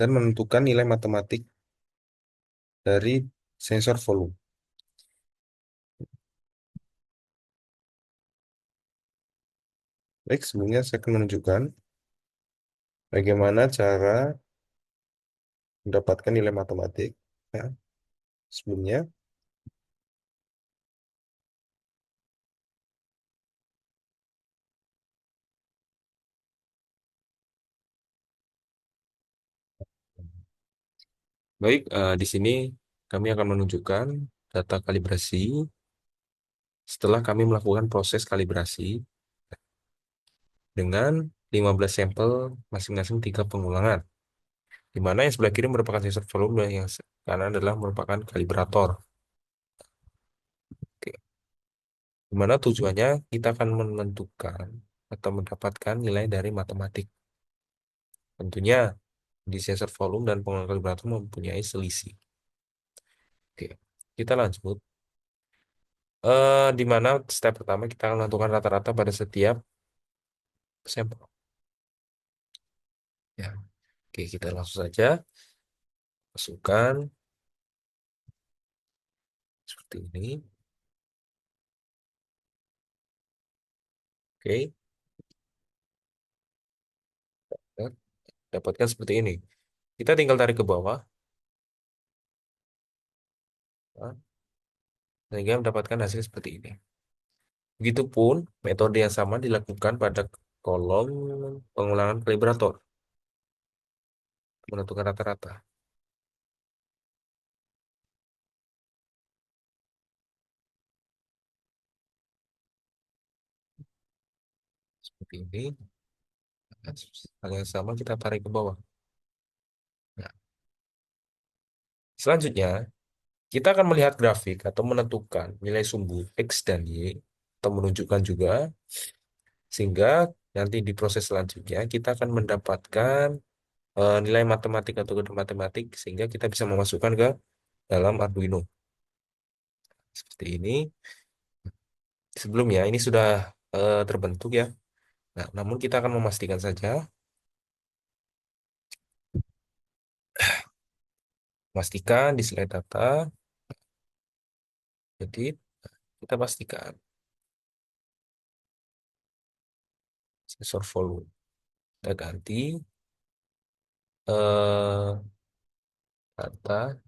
dan menentukan nilai matematik dari sensor volume. Baik, sebelumnya saya akan menunjukkan bagaimana cara mendapatkan nilai matematik ya. Sebelumnya baik, di sini kami akan menunjukkan data kalibrasi setelah kami melakukan proses kalibrasi dengan 15 sampel masing-masing 3 pengulangan, di mana yang sebelah kiri merupakan sensor volume dan yang kanan adalah merupakan kalibrator. Oke. Di mana tujuannya kita akan menentukan atau mendapatkan nilai dari matematik. Tentunya di sensor volume dan pengulangan kalibrator mempunyai selisih. Oke, kita lanjut. Di mana step pertama kita akan menentukan rata-rata pada setiap sampel. Ya, oke, kita langsung saja masukkan seperti ini. Oke, dapatkan seperti ini. Kita tinggal tarik ke bawah, nah, sehingga mendapatkan hasil seperti ini. Begitupun metode yang sama dilakukan pada kolom pengulangan kalibrator, menentukan rata-rata. seperti ini. Nah, hal yang sama kita tarik ke bawah. Nah, selanjutnya kita akan melihat grafik atau menentukan nilai sumbu X dan Y atau menunjukkan juga, sehingga nanti di proses selanjutnya kita akan mendapatkan nilai matematik atau kode matematik, sehingga kita bisa memasukkan ke dalam Arduino seperti ini. Sebelumnya ini sudah terbentuk ya. Nah, namun kita akan memastikan saja, pastikan di slide data. Jadi kita pastikan sensor volume kita ganti data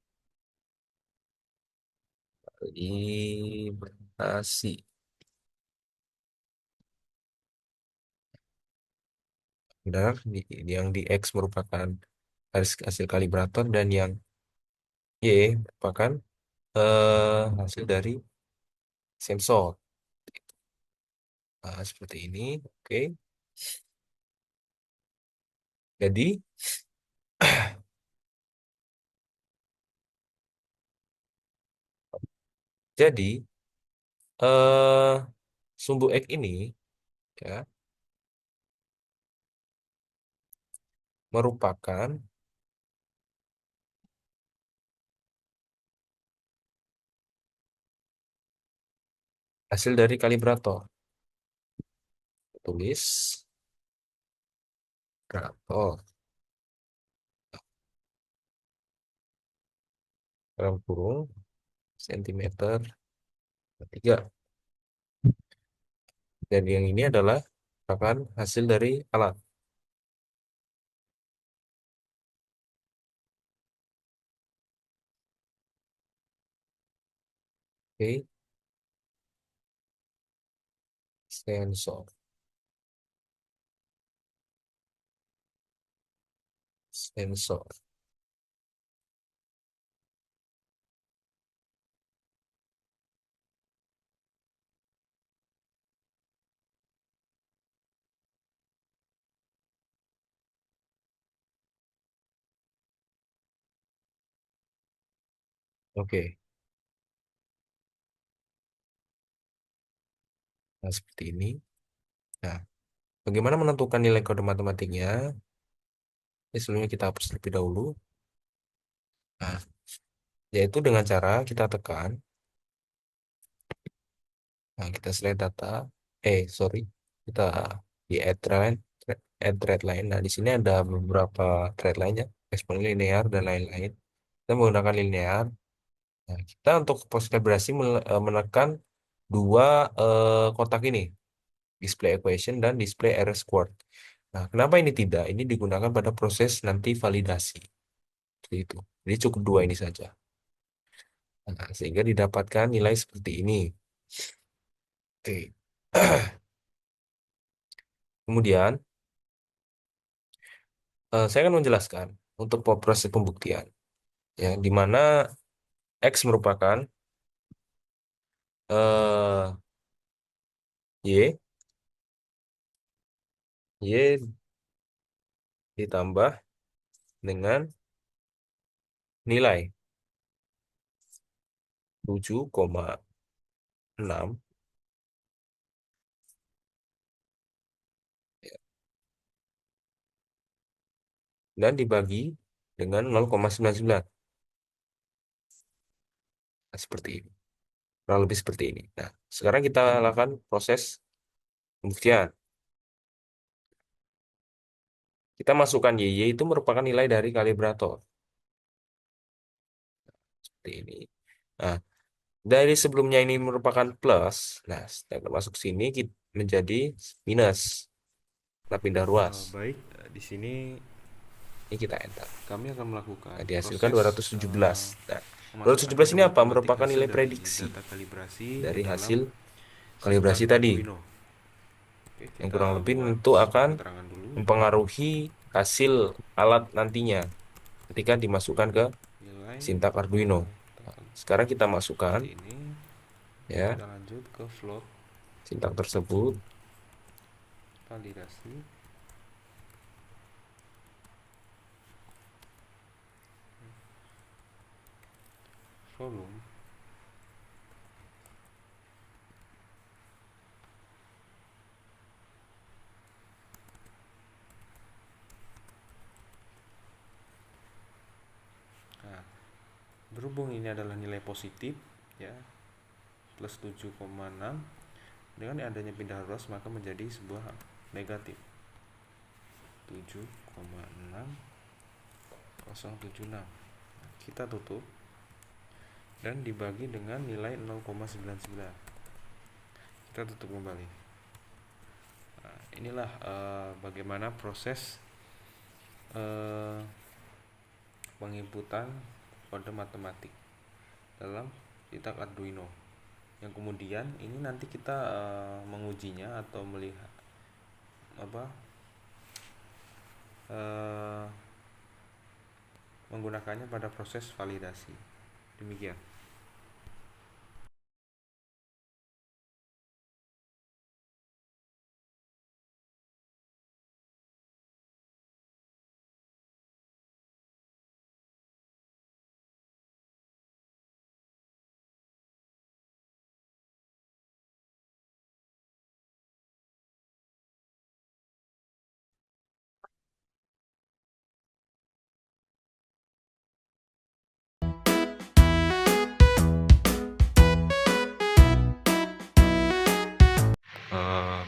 kalibrasi. Benar, yang di X merupakan hasil kalibrator dan yang Y merupakan hasil dari sensor. Nah, seperti ini. Oke. Jadi jadi eh sumbu X ini ya merupakan hasil dari kalibrator. Tulis kalibrator dalam kurung sentimeter 3. Dan yang ini adalah merupakan hasil dari alat. Oke, sensor. Sensor. Oke. Nah, seperti ini. Nah, bagaimana menentukan nilai kode matematiknya? Ini sebelumnya kita hapus terlebih dahulu. Nah, yaitu dengan cara kita tekan. Nah, kita select data. Sorry. Kita di add thread line. Nah, di sini ada beberapa thread lainnya, eksponen linear dan lain-lain. Kita menggunakan linear. Nah, kita untuk proses kalibrasi menekan dua kotak ini, display equation dan display error squared. Nah, kenapa ini tidak? Ini digunakan pada proses nanti validasi. Seperti itu. Jadi cukup dua ini saja. Nah, sehingga didapatkan nilai seperti ini. Oke. Kemudian, saya akan menjelaskan untuk proses pembuktian, ya, di mana X merupakan Y, Y ditambah dengan nilai 7,6 dan dibagi dengan 0,99. Nah, seperti ini. Kurang lebih seperti ini. Nah, sekarang kita lakukan proses pembuktian. Kita masukkan YY itu merupakan nilai dari kalibrator. Seperti ini. Nah, dari sebelumnya ini merupakan plus. Nah, setelah masuk sini menjadi minus. Kita pindah ruas. Baik, di sini Ini kita enter. kami akan melakukan Nah, dihasilkan proses, 217. Nah, memasukkan 217 ini kode apa? matematik Merupakan hasil nilai dari prediksi data kalibrasi dari dalam hasil kalibrasi sistem tadi. Arduino. Oke, Yang kita kurang lebih buat tentu akan keterangan dulu. mempengaruhi hasil alat nantinya ketika dimasukkan ke Nilai sintak Arduino. Nah, sekarang kita masukkan seperti ini. ya Kita lanjut ke float sintak tersebut. validasi volume berhubung ini adalah nilai positif ya, plus 7,6, dengan adanya pindah arus maka menjadi sebuah negatif 7,6076. Kita tutup dan dibagi dengan nilai 0,99. Kita tutup kembali. Inilah bagaimana proses penginputan kode matematik dalam cetak Arduino, yang kemudian ini nanti kita mengujinya atau melihat menggunakannya pada proses validasi. Demikian.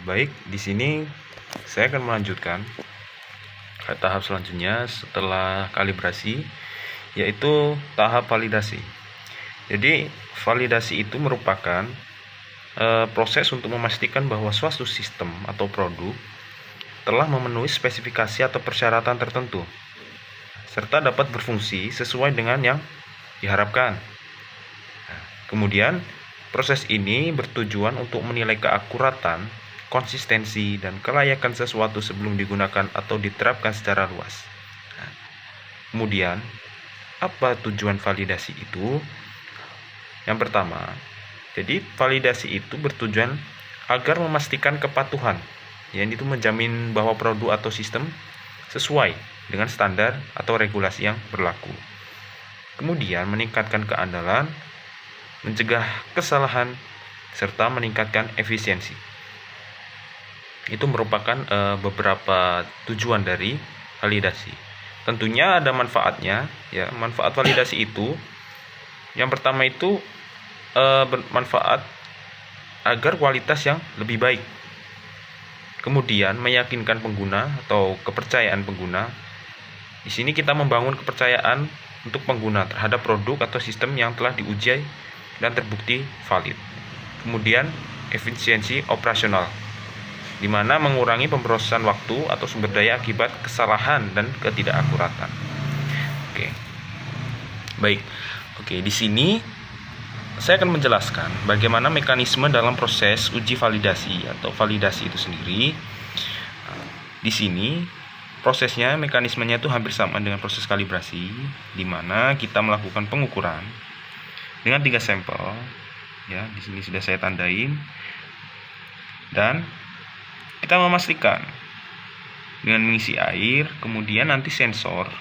Baik, di sini saya akan melanjutkan ke tahap selanjutnya setelah kalibrasi, yaitu tahap validasi. Jadi validasi itu merupakan proses untuk memastikan bahwa suatu sistem atau produk telah memenuhi spesifikasi atau persyaratan tertentu serta dapat berfungsi sesuai dengan yang diharapkan. Kemudian proses ini bertujuan untuk menilai keakuratan, konsistensi, dan kelayakan sesuatu sebelum digunakan atau diterapkan secara luas. Kemudian, apa tujuan validasi itu? Yang pertama, jadi validasi itu bertujuan agar memastikan kepatuhan, yaitu menjamin bahwa produk atau sistem sesuai dengan standar atau regulasi yang berlaku. Kemudian, meningkatkan keandalan, mencegah kesalahan, serta meningkatkan efisiensi. Itu merupakan beberapa tujuan dari validasi. Tentunya ada manfaatnya, ya. Manfaat validasi itu, yang pertama itu bermanfaat agar kualitas yang lebih baik. Kemudian meyakinkan pengguna atau kepercayaan pengguna. Di sini kita membangun kepercayaan untuk pengguna terhadap produk atau sistem yang telah diuji dan terbukti valid. Kemudian efisiensi operasional, di mana mengurangi pemborosan waktu atau sumber daya akibat kesalahan dan ketidakakuratan. Baik. Di sini saya akan menjelaskan bagaimana mekanisme dalam proses uji validasi atau validasi itu sendiri. Di sini prosesnya, mekanismenya itu hampir sama dengan proses kalibrasi, di mana kita melakukan pengukuran dengan 3 sampel. Ya, di sini sudah saya tandain. Dan kita memastikan dengan mengisi air, kemudian nanti sensor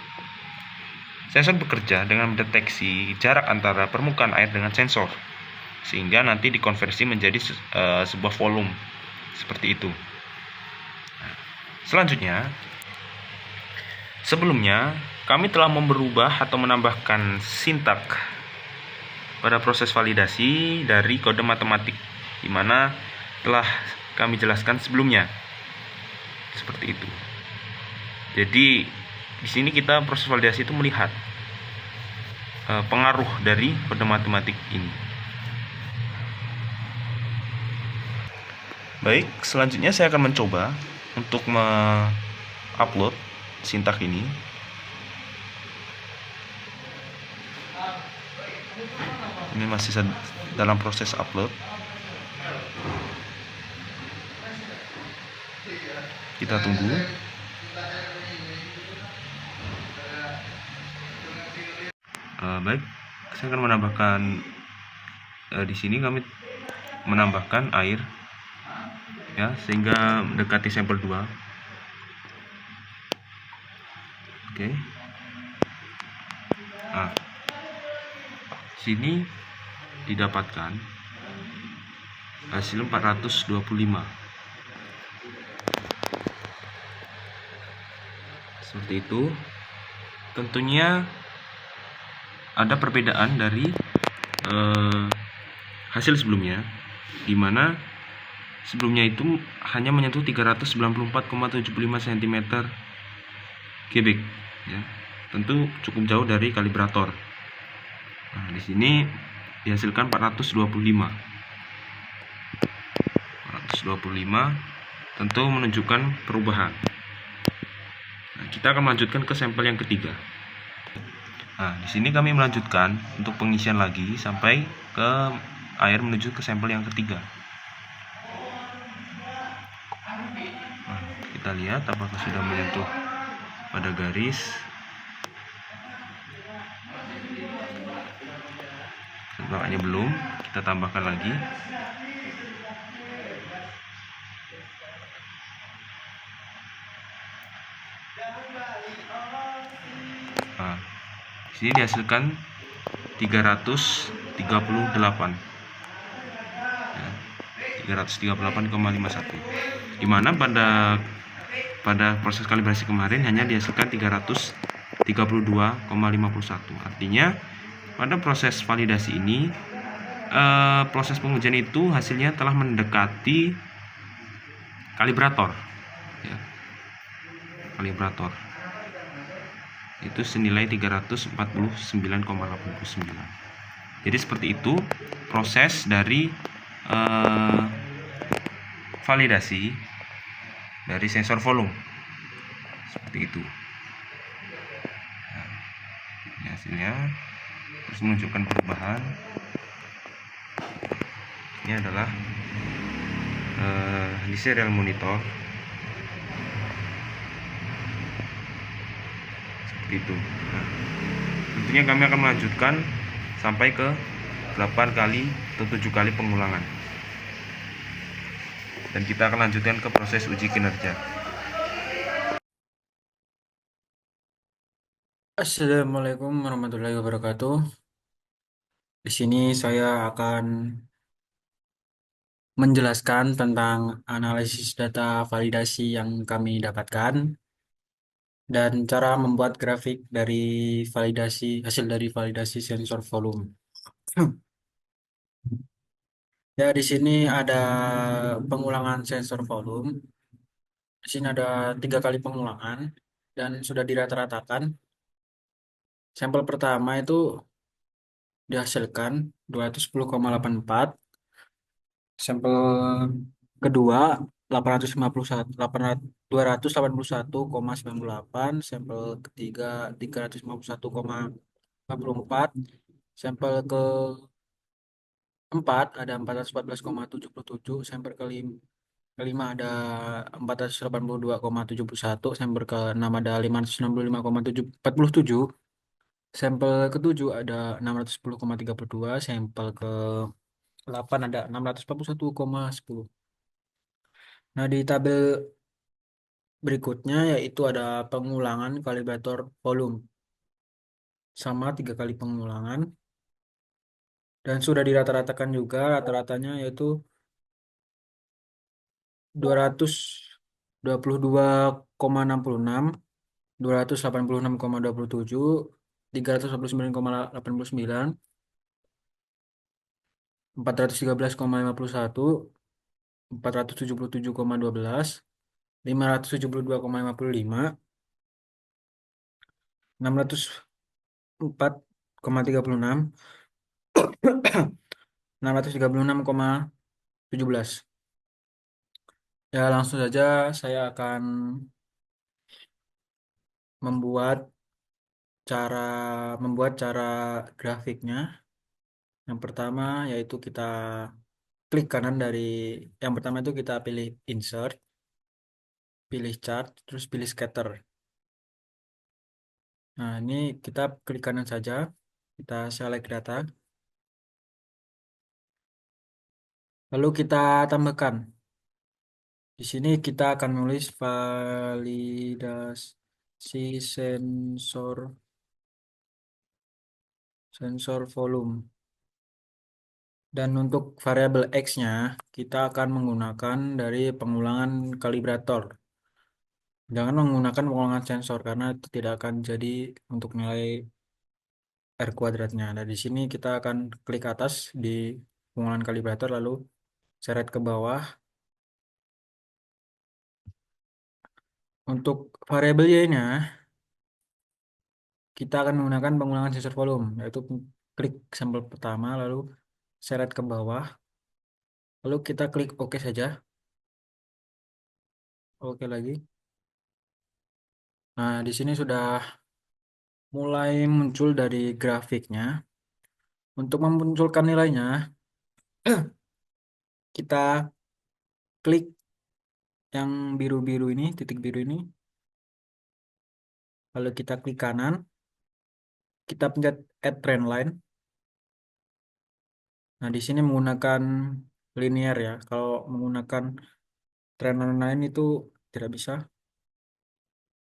bekerja dengan mendeteksi jarak antara permukaan air dengan sensor, sehingga nanti dikonversi menjadi sebuah volume seperti itu. Selanjutnya, sebelumnya kami telah merubah atau menambahkan sintak pada proses validasi dari kode matematik, di mana telah kami jelaskan sebelumnya. Seperti itu. Jadi di sini kita proses validasi itu melihat pengaruh dari kode matematik ini. Baik, selanjutnya saya akan mencoba untuk upload sintak ini. Ini masih dalam proses upload. Kita tunggu. Baik, saya akan menambahkan di sini kami menambahkan air ya, sehingga mendekati sampel 2. Oke. Nah, sini didapatkan hasil 425. Seperti itu. Tentunya ada perbedaan dari hasil sebelumnya, di mana sebelumnya itu hanya menyentuh 394,75 cm kubik, ya. Tentu cukup jauh dari kalibrator. Nah, di sini dihasilkan 425. 425 tentu menunjukkan perubahan. Nah, kita akan melanjutkan ke sampel yang ketiga. Nah, di sini kami melanjutkan untuk pengisian lagi sampai ke air menuju ke sampel yang ketiga. Nah, kita lihat apakah sudah menyentuh pada garis. Tampaknya belum. Kita tambahkan lagi. Nah, di sini dihasilkan 338. Ya, 338,51. Di mana pada proses kalibrasi kemarin hanya dihasilkan 332,51. Artinya pada proses validasi ini proses pengujian itu hasilnya telah mendekati kalibrator, ya. Kalibrator itu senilai 349,89. Jadi seperti itu proses dari validasi dari sensor volume. Seperti itu. Nah, ini hasilnya terus menunjukkan perubahan. Ini adalah di serial monitor. Seperti itu. Nah, tentunya kami akan melanjutkan sampai ke 8 kali atau 7 kali pengulangan. Dan kita akan lanjutkan ke proses uji kinerja. Assalamualaikum warahmatullahi wabarakatuh. Di sini saya akan menjelaskan tentang analisis data validasi yang kami dapatkan dan cara membuat grafik dari hasil dari validasi sensor volume. Ya, di sini ada pengulangan sensor volume. Di sini ada 3 kali pengulangan dan sudah dirata-ratakan. Sampel pertama itu dihasilkan 210,84. Sampel kedua 281,98. Sampel ketiga 351,54. Sampel keempat ada 414,77. Sampel kelima ada 482,71. Sampel keenam ada 565,47. Sampel ketujuh ada 610,32. Sampel ke 8 ada 641,10. Nah, di tabel berikutnya yaitu ada pengulangan kalibrator volume. Sama 3 kali pengulangan. Dan sudah dirata-ratakan juga, rata-ratanya yaitu 222,66, 286,27, 389,89, 413,51, 477,12, 572,55, 604,36, 636,17. Ya, langsung saja saya akan membuat cara grafiknya. Yang pertama yaitu kita klik kanan yang pertama itu kita pilih insert, pilih chart, terus pilih scatter. Nah, ini kita klik kanan saja, kita select data. Lalu kita tambahkan Di sini kita akan menulis validasi sensor volume. Dan untuk variabel X-nya, kita akan menggunakan dari pengulangan kalibrator. Jangan menggunakan pengulangan sensor, karena itu tidak akan jadi untuk nilai R kuadratnya. Nah, di sini kita akan klik atas di pengulangan kalibrator, lalu seret ke bawah. Untuk variabel Y-nya, kita akan menggunakan pengulangan sensor volume, yaitu klik sampel pertama, lalu seret ke bawah, lalu kita klik OK saja. Oke lagi. Nah, di sini sudah mulai muncul dari grafiknya. Untuk memunculkan nilainya, kita klik yang biru-biru ini, titik biru ini, lalu kita klik kanan, kita pencet Add Trend Line. Nah, di sini menggunakan linear ya. Kalau menggunakan trend line itu tidak bisa.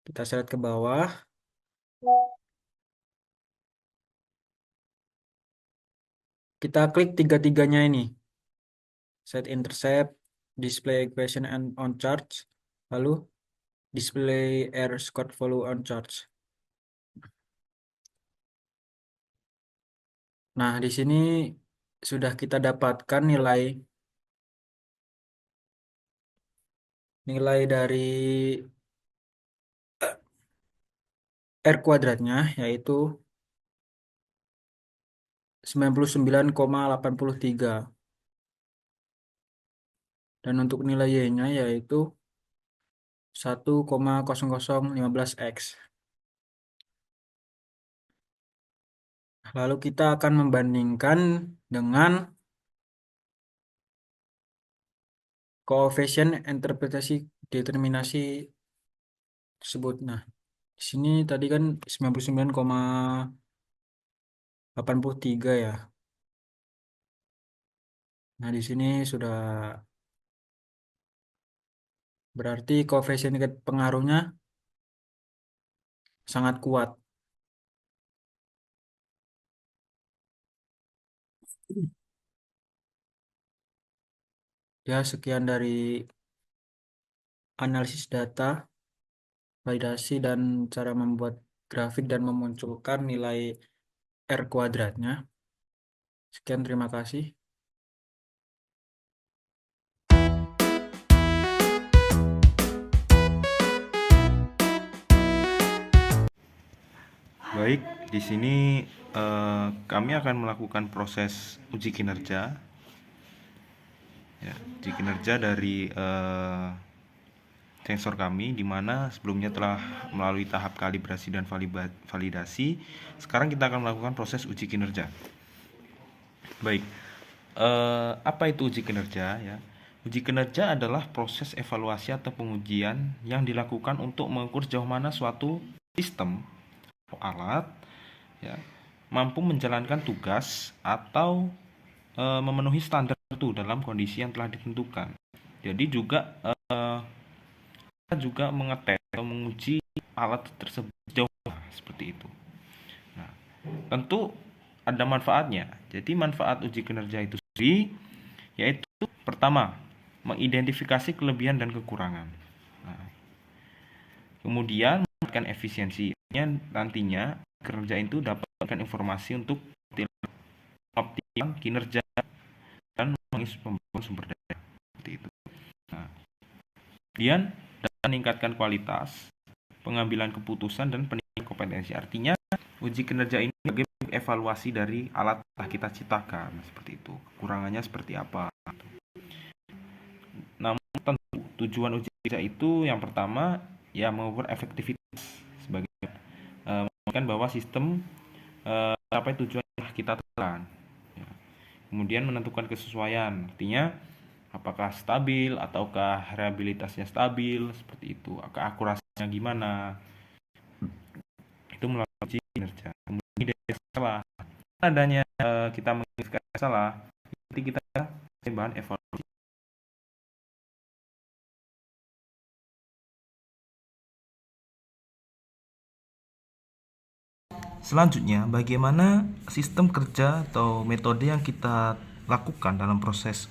Kita seret ke bawah. Kita klik tiga-tiganya ini. Set intercept, display equation and on charge, lalu display R squared value on charge. Nah, di sini sudah kita dapatkan nilai dari R kuadratnya, yaitu 99,83. Dan untuk nilai Y-nya yaitu 1,0015x. Lalu kita akan membandingkan dengan koefisien interpretasi determinasi tersebut. Nah, di sini tadi kan 99,83 ya. Nah, di sini sudah berarti koefisien pengaruhnya sangat kuat. Ya, sekian dari analisis data, validasi, dan cara membuat grafik dan memunculkan nilai R kuadratnya. Sekian, terima kasih. Baik, di sini kami akan melakukan proses uji kinerja, ya, uji kinerja dari sensor kami, di mana sebelumnya telah melalui tahap kalibrasi dan validasi. Sekarang kita akan melakukan proses uji kinerja. Baik, apa itu uji kinerja? Ya, uji kinerja adalah proses evaluasi atau pengujian yang dilakukan untuk mengukur sejauh mana suatu sistem atau alat ya mampu menjalankan tugas atau memenuhi standar tertentu dalam kondisi yang telah ditentukan. Jadi juga kita juga mengetes atau menguji alat tersebut sejauh mana, seperti itu. Nah, tentu ada manfaatnya. Jadi manfaat uji kinerja itu sendiri yaitu pertama, mengidentifikasi kelebihan dan kekurangan. Nah, kemudian meningkatkan efisiensinya, nantinya kerja itu dapat memberikan informasi untuk optimal kinerja dan membangun sumber daya, seperti itu. Nah, kemudian meningkatkan kualitas pengambilan keputusan dan peningkatan kompetensi. Artinya uji kinerja ini sebagai evaluasi dari alat yang kita ciptakan, seperti itu. Kekurangannya seperti apa. Namun tentu tujuan uji kinerja itu yang pertama ya mengukur efektivitas sebagai memastikan bahwa sistem mencapai tujuan yang kita tentukan. Ya. Kemudian menentukan kesesuaian, artinya apakah stabil ataukah reliabilitasnya stabil, seperti itu. Akurasinya gimana? Itu melalui uji kinerja. Kemudian identifikasi salah. Adanya kita mengidentifikasi salah, nanti kita bahan evaluasi. selanjutnya bagaimana sistem kerja atau metode yang kita lakukan dalam proses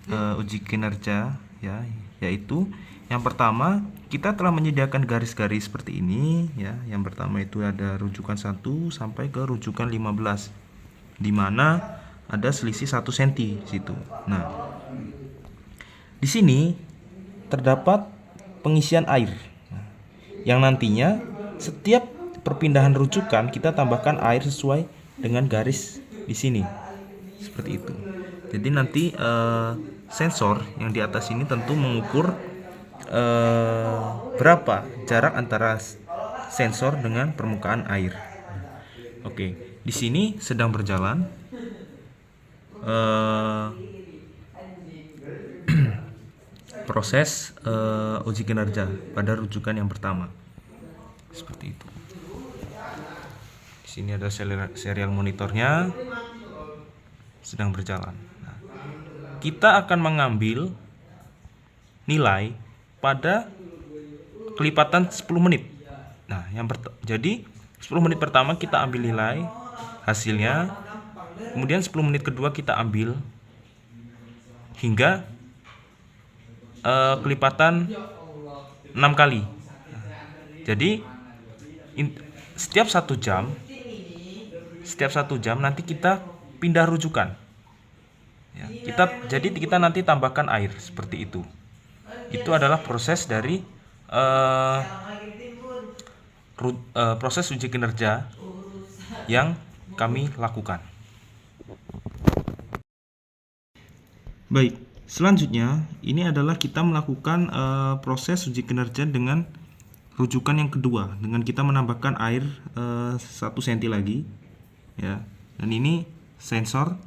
uji kinerja ya, yaitu yang pertama kita telah menyediakan garis-garis seperti ini ya. Yang pertama itu ada rujukan 1 sampai ke rujukan 15, di mana ada selisih 1 cm di situ. Nah, di sini terdapat pengisian air yang nantinya setiap perpindahan rujukan kita tambahkan air sesuai dengan garis di sini. Seperti itu. Jadi nanti sensor yang di atas ini tentu mengukur berapa jarak antara sensor dengan permukaan air. Oke, di sini sedang berjalan proses uji kinerja pada rujukan yang pertama. Seperti itu. Di sini ada serial monitornya sedang berjalan. Nah, kita akan mengambil nilai pada kelipatan 10 menit. Nah, jadi 10 menit pertama kita ambil nilai hasilnya, kemudian 10 menit kedua kita ambil hingga kelipatan 6 kali. Jadi setiap 1 jam nanti kita pindah rujukan. Ya, kita nanti tambahkan air seperti itu. Itu adalah proses dari proses uji kinerja yang kami lakukan. Baik, selanjutnya ini adalah kita melakukan proses uji kinerja dengan rujukan yang kedua, dengan kita menambahkan air 1 cm lagi ya. Dan ini sensor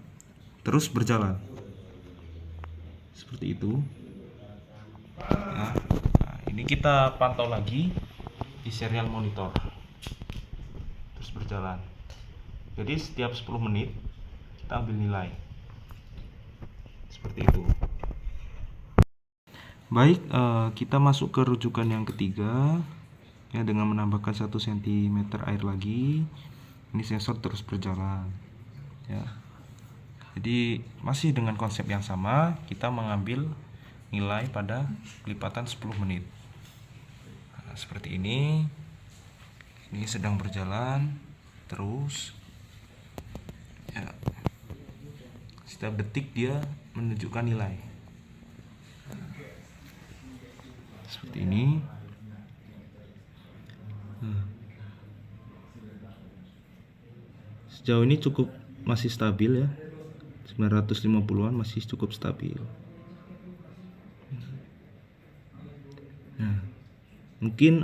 terus berjalan seperti itu. Nah, ini kita pantau lagi di serial monitor terus berjalan. Jadi setiap 10 menit kita ambil nilai seperti itu. Baik, kita masuk ke rujukan yang ketiga ya, dengan menambahkan 1 cm air lagi. Ini sensor terus berjalan ya. Jadi masih dengan konsep yang sama, kita mengambil nilai pada kelipatan 10 menit. Nah, seperti ini. Ini sedang berjalan terus ya. Setiap detik dia menunjukkan nilai. Seperti ini. Sejauh ini masih stabil ya. 950-an masih cukup stabil. Nah, mungkin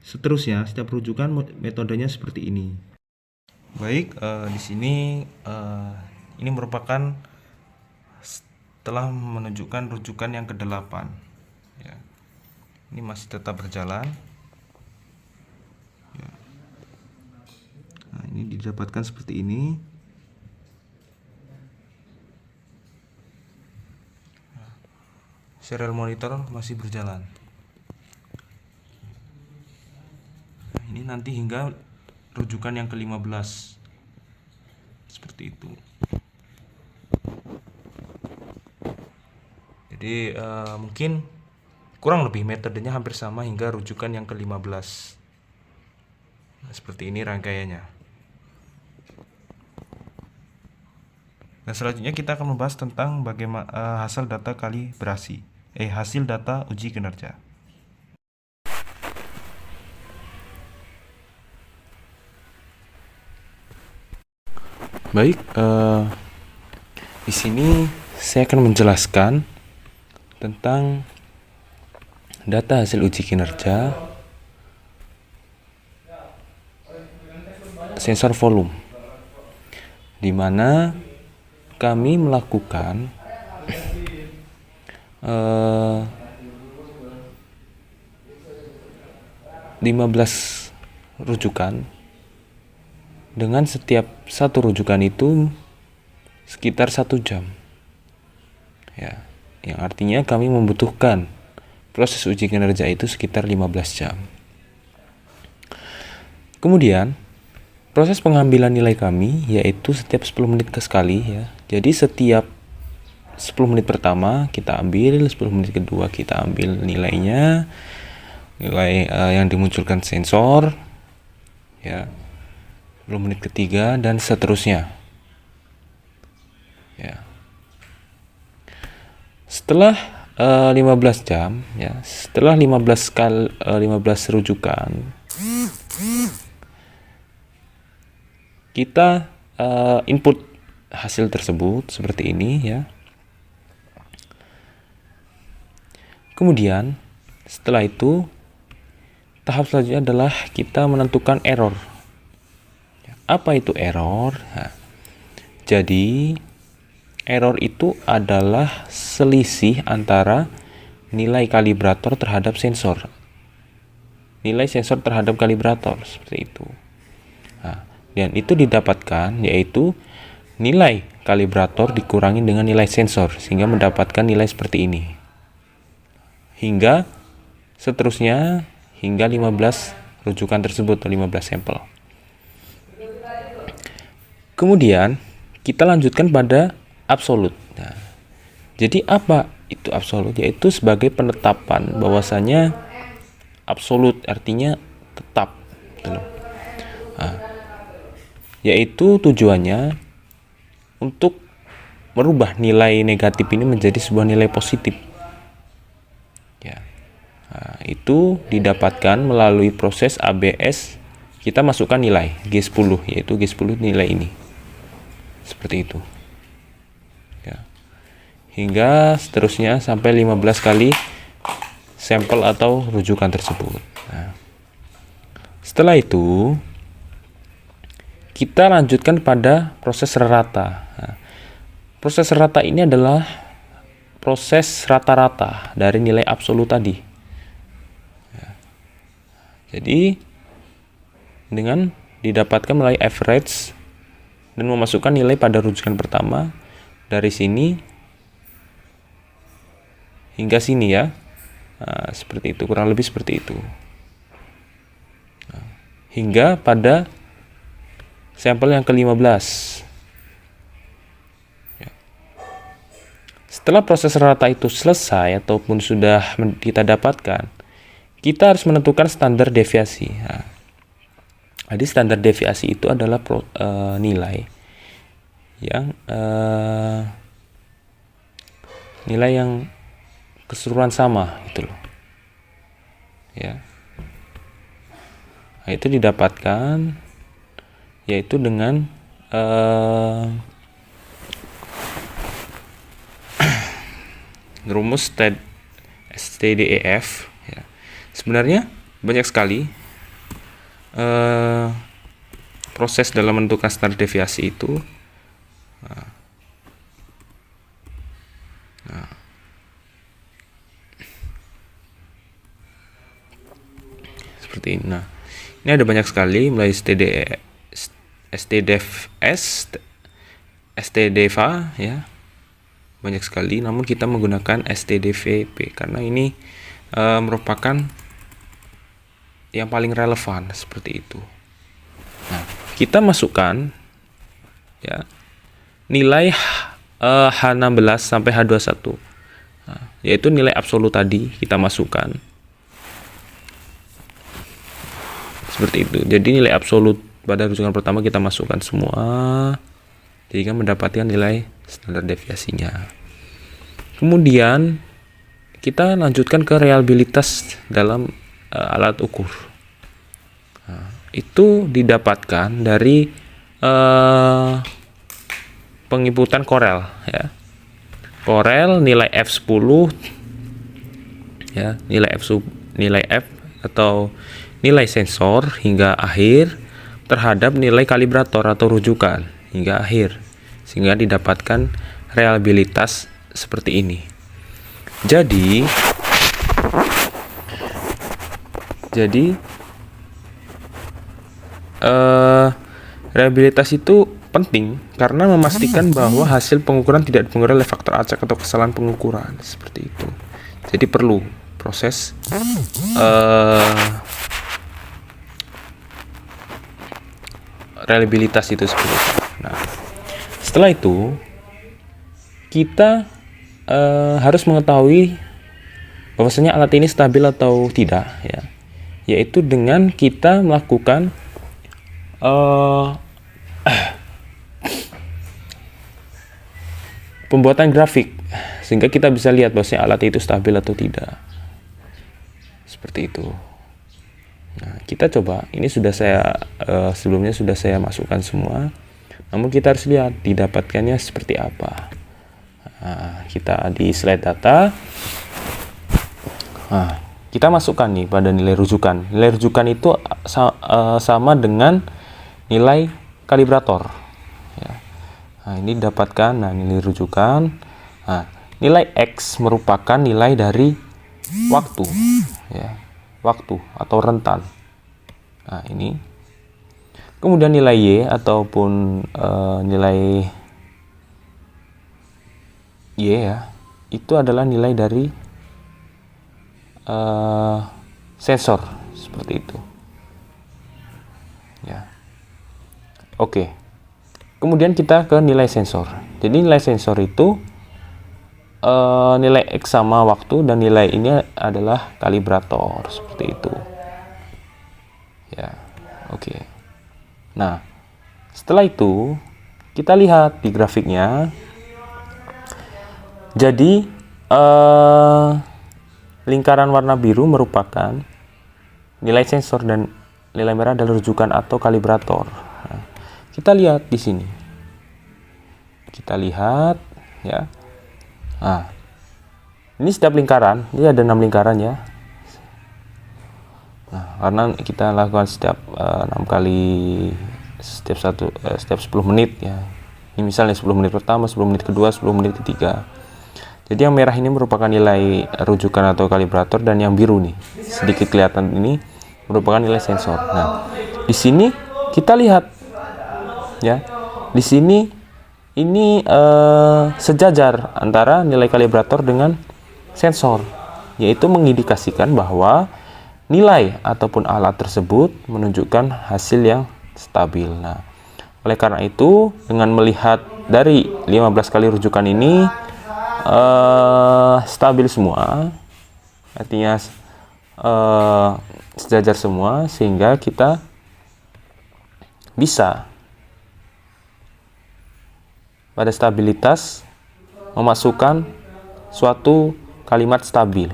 seterusnya setiap rujukan metodenya seperti ini. Baik, di sini ini merupakan setelah menunjukkan rujukan yang ke-8 ya. Ini masih tetap berjalan ya. Nah, ini didapatkan seperti ini. Serial monitor masih berjalan. Nah, ini nanti hingga rujukan yang ke-15 seperti itu. Jadi mungkin kurang lebih metodenya hampir sama hingga rujukan yang ke-15. Nah, seperti ini rangkaiannya. Nah, selanjutnya kita akan membahas tentang bagaimana hasil data kalibrasi. Hasil data uji kinerja. Baik, di sini saya akan menjelaskan tentang data hasil uji kinerja sensor volume, di mana kami melakukan 15 rujukan dengan setiap satu rujukan itu sekitar 1 jam ya, yang artinya kami membutuhkan proses uji kinerja itu sekitar 15 jam. Kemudian Proses pengambilan nilai kami yaitu setiap 10 menit sekali ya. Jadi setiap 10 menit pertama kita ambil, 10 menit kedua kita ambil nilainya, nilai yang dimunculkan sensor ya, 10 menit ketiga dan seterusnya ya. Setelah 15 jam ya, setelah 15 rujukan kita input hasil tersebut seperti ini ya. Kemudian setelah itu tahap selanjutnya adalah kita menentukan error. Apa itu error? Nah, jadi error itu adalah selisih antara nilai kalibrator terhadap sensor. Nilai sensor terhadap kalibrator seperti itu. Nah, dan itu didapatkan yaitu nilai kalibrator dikurangi dengan nilai sensor sehingga mendapatkan nilai seperti ini. Hingga seterusnya hingga 15 rujukan tersebut atau 15 sampel. Kemudian kita lanjutkan pada absolut. Nah, jadi apa itu absolut? Yaitu sebagai penetapan bahwasanya absolut artinya tetap. Nah, yaitu tujuannya untuk merubah nilai negatif ini menjadi sebuah nilai positif. Ya. Nah, itu didapatkan melalui proses ABS. Kita masukkan nilai G10, yaitu G10 nilai ini. Seperti itu. Ya. Hingga seterusnya sampai 15 kali sampel atau rujukan tersebut. Nah, setelah itu kita lanjutkan pada proses rata. Nah, proses rata ini adalah proses rata-rata dari nilai absolut tadi. Ya. Jadi dengan didapatkan melalui average dan memasukkan nilai pada rujukan pertama dari sini hingga sini ya. Nah, seperti itu, kurang lebih seperti itu. Nah, hingga pada sampel yang ke-15. Ya. Setelah proses rata itu selesai ataupun sudah kita dapatkan, kita harus menentukan standar deviasi. Nah, jadi standar deviasi itu adalah nilai yang keseluruhan sama gitu loh. Ya. Nah, itu didapatkan yaitu dengan rumus STDEF ya. Sebenarnya banyak sekali proses dalam menentukan standar deviasi itu. Seperti ini. Nah, ini ada banyak sekali mulai STDFS, STDVA ya. Banyak sekali, namun kita menggunakan STDVP karena ini merupakan yang paling relevan seperti itu. Nah, kita masukkan ya nilai H16 sampai H21. Nah, yaitu nilai absolut tadi kita masukkan. Seperti itu. Jadi nilai absolut pada rujukan pertama kita masukkan semua sehingga mendapatkan nilai standar deviasinya. Kemudian kita lanjutkan ke reliabilitas dalam alat ukur. Nah, itu didapatkan dari penginputan Corel ya. Corel nilai F10 ya, nilai F atau nilai sensor hingga akhir terhadap nilai kalibrator atau rujukan hingga akhir sehingga didapatkan reliabilitas seperti ini. Jadi reliabilitas itu penting karena memastikan bahwa hasil pengukuran tidak dipengaruhi oleh faktor acak atau kesalahan pengukuran seperti itu. Jadi perlu proses reliabilitas itu seperti itu. Nah, setelah itu kita harus mengetahui bahwasanya alat ini stabil atau tidak, ya, yaitu dengan kita melakukan pembuatan grafik sehingga kita bisa lihat bahwasanya alat itu stabil atau tidak, seperti itu. Nah, kita coba, ini sudah saya sebelumnya sudah saya masukkan semua, namun kita harus lihat didapatkannya seperti apa. Nah, kita di slide data, nah, kita masukkan nih pada nilai rujukan. Nilai rujukan itu sama dengan nilai kalibrator, ya. Nah, ini didapatkan, nah, nilai rujukan. Nah, nilai X merupakan nilai dari waktu, ya, waktu atau rentan. Nah, ini. Kemudian nilai Y ataupun nilai Y, ya, itu adalah nilai dari sensor, seperti itu, ya. Oke. Kemudian kita ke nilai sensor. Jadi nilai sensor itu nilai X sama waktu, dan nilai ini adalah kalibrator, seperti itu, ya. Oke. Nah, setelah itu kita lihat di grafiknya. Jadi lingkaran warna biru merupakan nilai sensor dan nilai merah adalah rujukan atau kalibrator. Nah, kita lihat di sini. Kita lihat, ya. Nah, ini setiap lingkaran, ini ada 6 lingkaran, ya. Nah, karena kita lakukan setiap 6 kali setiap 10 menit, ya. Ini misalnya 10 menit pertama, 10 menit kedua, 10 menit ketiga. Jadi yang merah ini merupakan nilai rujukan atau kalibrator, dan yang biru nih sedikit kelihatan ini merupakan nilai sensor. Nah, di sini kita lihat, ya, di sini ini sejajar antara nilai kalibrator dengan sensor, yaitu mengindikasikan bahwa nilai ataupun alat tersebut menunjukkan hasil yang stabil. Nah, oleh karena itu dengan melihat dari 15 kali rujukan ini stabil semua, artinya sejajar semua, sehingga kita bisa pada stabilitas memasukkan suatu kalimat stabil.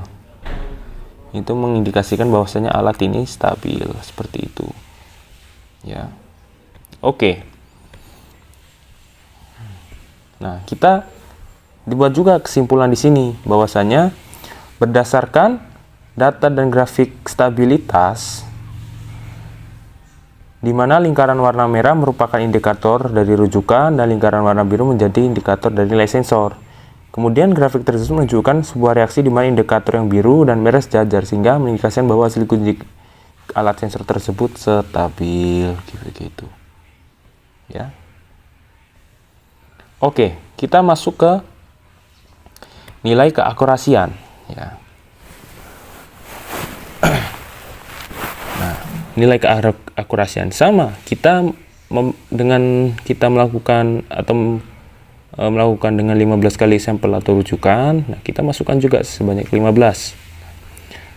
Itu mengindikasikan bahwasanya alat ini stabil, seperti itu, ya. Oke. Nah, kita dibuat juga kesimpulan di sini bahwasanya berdasarkan data dan grafik stabilitas, di mana lingkaran warna merah merupakan indikator dari rujukan dan lingkaran warna biru menjadi indikator dari nilai sensor. Kemudian grafik tersebut menunjukkan sebuah reaksi di mana indikator yang biru dan merah sejajar, sehingga mengindikasikan bahwa hasil kunci alat sensor tersebut stabil, gitu. Ya. Oke, kita masuk ke nilai keakurasian, ya. Nah, nilai keakurasian sama kita dengan kita melakukan atau melakukan dengan 15 kali sampel atau rujukan. Nah, kita masukkan juga sebanyak 15.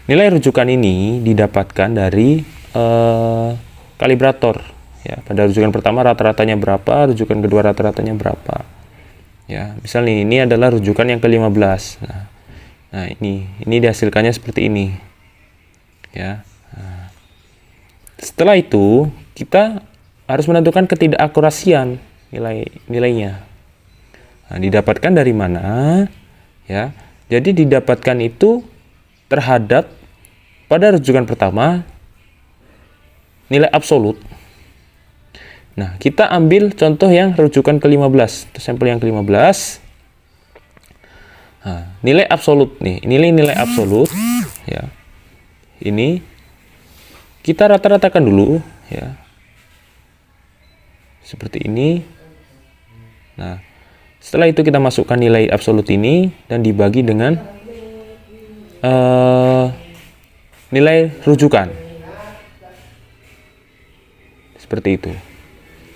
Nilai rujukan ini didapatkan dari kalibrator, ya. Pada rujukan pertama rata-ratanya berapa, rujukan kedua rata-ratanya berapa, ya. Misalnya ini adalah rujukan yang ke-15. Nah, ini dihasilkannya seperti ini, ya. Nah, setelah itu kita harus menentukan ketidakakurasian nilainya. Nah, didapatkan dari mana, ya? Jadi didapatkan itu terhadap pada rujukan pertama nilai absolut. Nah, kita ambil contoh yang rujukan ke-15, sampel yang ke-15. Nah, nilai absolut nih, nilai absolut, ya. Ini kita rata-ratakan dulu, ya. Seperti ini. Nah, setelah itu kita masukkan nilai absolut ini dan dibagi dengan nilai rujukan. Seperti itu.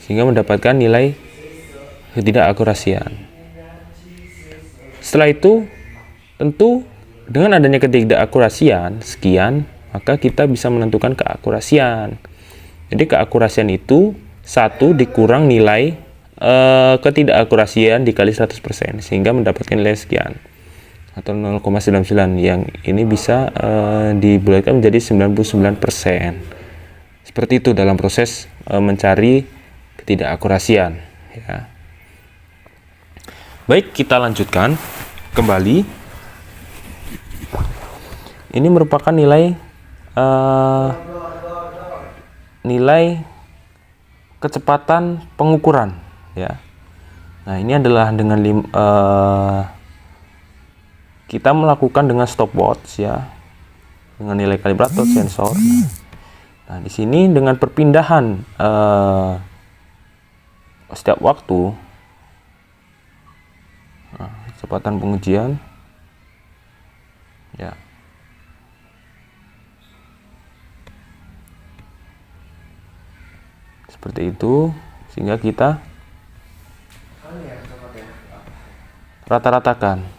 sehingga mendapatkan nilai ketidakakurasian. Setelah itu, tentu dengan adanya ketidakakurasian sekian, maka kita bisa menentukan keakurasian. Jadi keakurasian itu 1 dikurang nilai ketidakakurasian dikali 100%, sehingga mendapatkan nilai sekian atau 0,99, yang ini bisa dibulatkan menjadi 99%. Seperti itu dalam proses mencari ketidakakurasian, ya. Baik, kita lanjutkan kembali. Ini merupakan nilai kecepatan pengukuran, ya. Nah, ini adalah dengan kita melakukan dengan stopwatch, ya, dengan nilai kalibrator sensor. Nah, di sini dengan perpindahan setiap waktu, kecepatan pengujian, ya, seperti itu, sehingga kita rata-ratakan.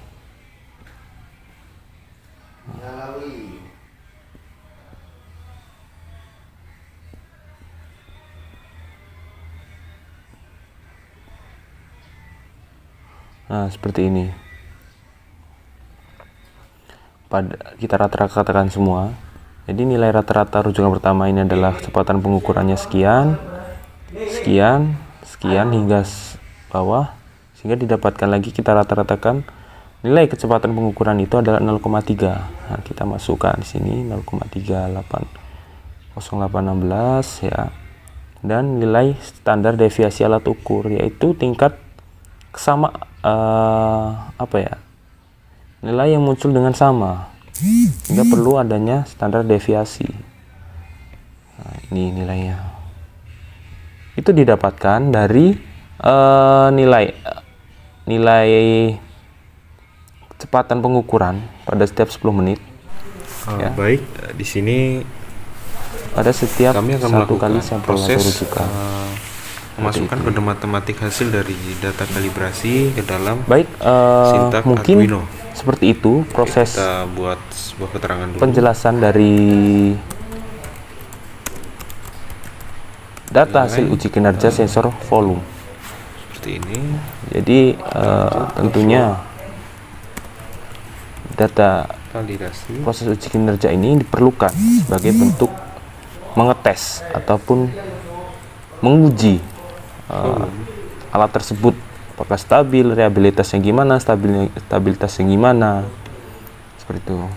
Nah, seperti ini. Kita rata-ratakan semua. Jadi nilai rata-rata rujukan pertama ini adalah kecepatan pengukurannya sekian, sekian, sekian hingga bawah, sehingga didapatkan lagi kita rata-ratakan nilai kecepatan pengukuran itu adalah 0,3. Nah, kita masukkan di sini 0,3080816, ya. Dan nilai standar deviasi alat ukur, yaitu tingkat nilai yang muncul dengan sama, sehingga perlu adanya standar deviasi. Nah, ini nilainya. Itu didapatkan dari nilai kecepatan pengukuran pada setiap 10 menit. Ya. Baik, di sini Pada setiap kami akan 1 melakukan kali sampel proses rujukan. memasukkan kode matematik hasil dari data kalibrasi ke dalam Baik, sintak mungkin Arduino. seperti itu proses Kita buat sebuah keterangan dulu. penjelasan dari data hasil uji kinerja sensor volume. Seperti ini. Jadi tentunya data Validasi. proses uji kinerja ini diperlukan sebagai bentuk mengetes ataupun menguji alat tersebut apakah stabil, reliabilitasnya gimana, stabilitasnya gimana, seperti itu.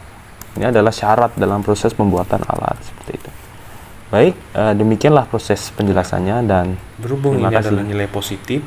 Ini adalah syarat dalam proses pembuatan alat, seperti itu. Baik, demikianlah proses penjelasannya, dan Berhubung terima ini kasih. adalah nilai positif,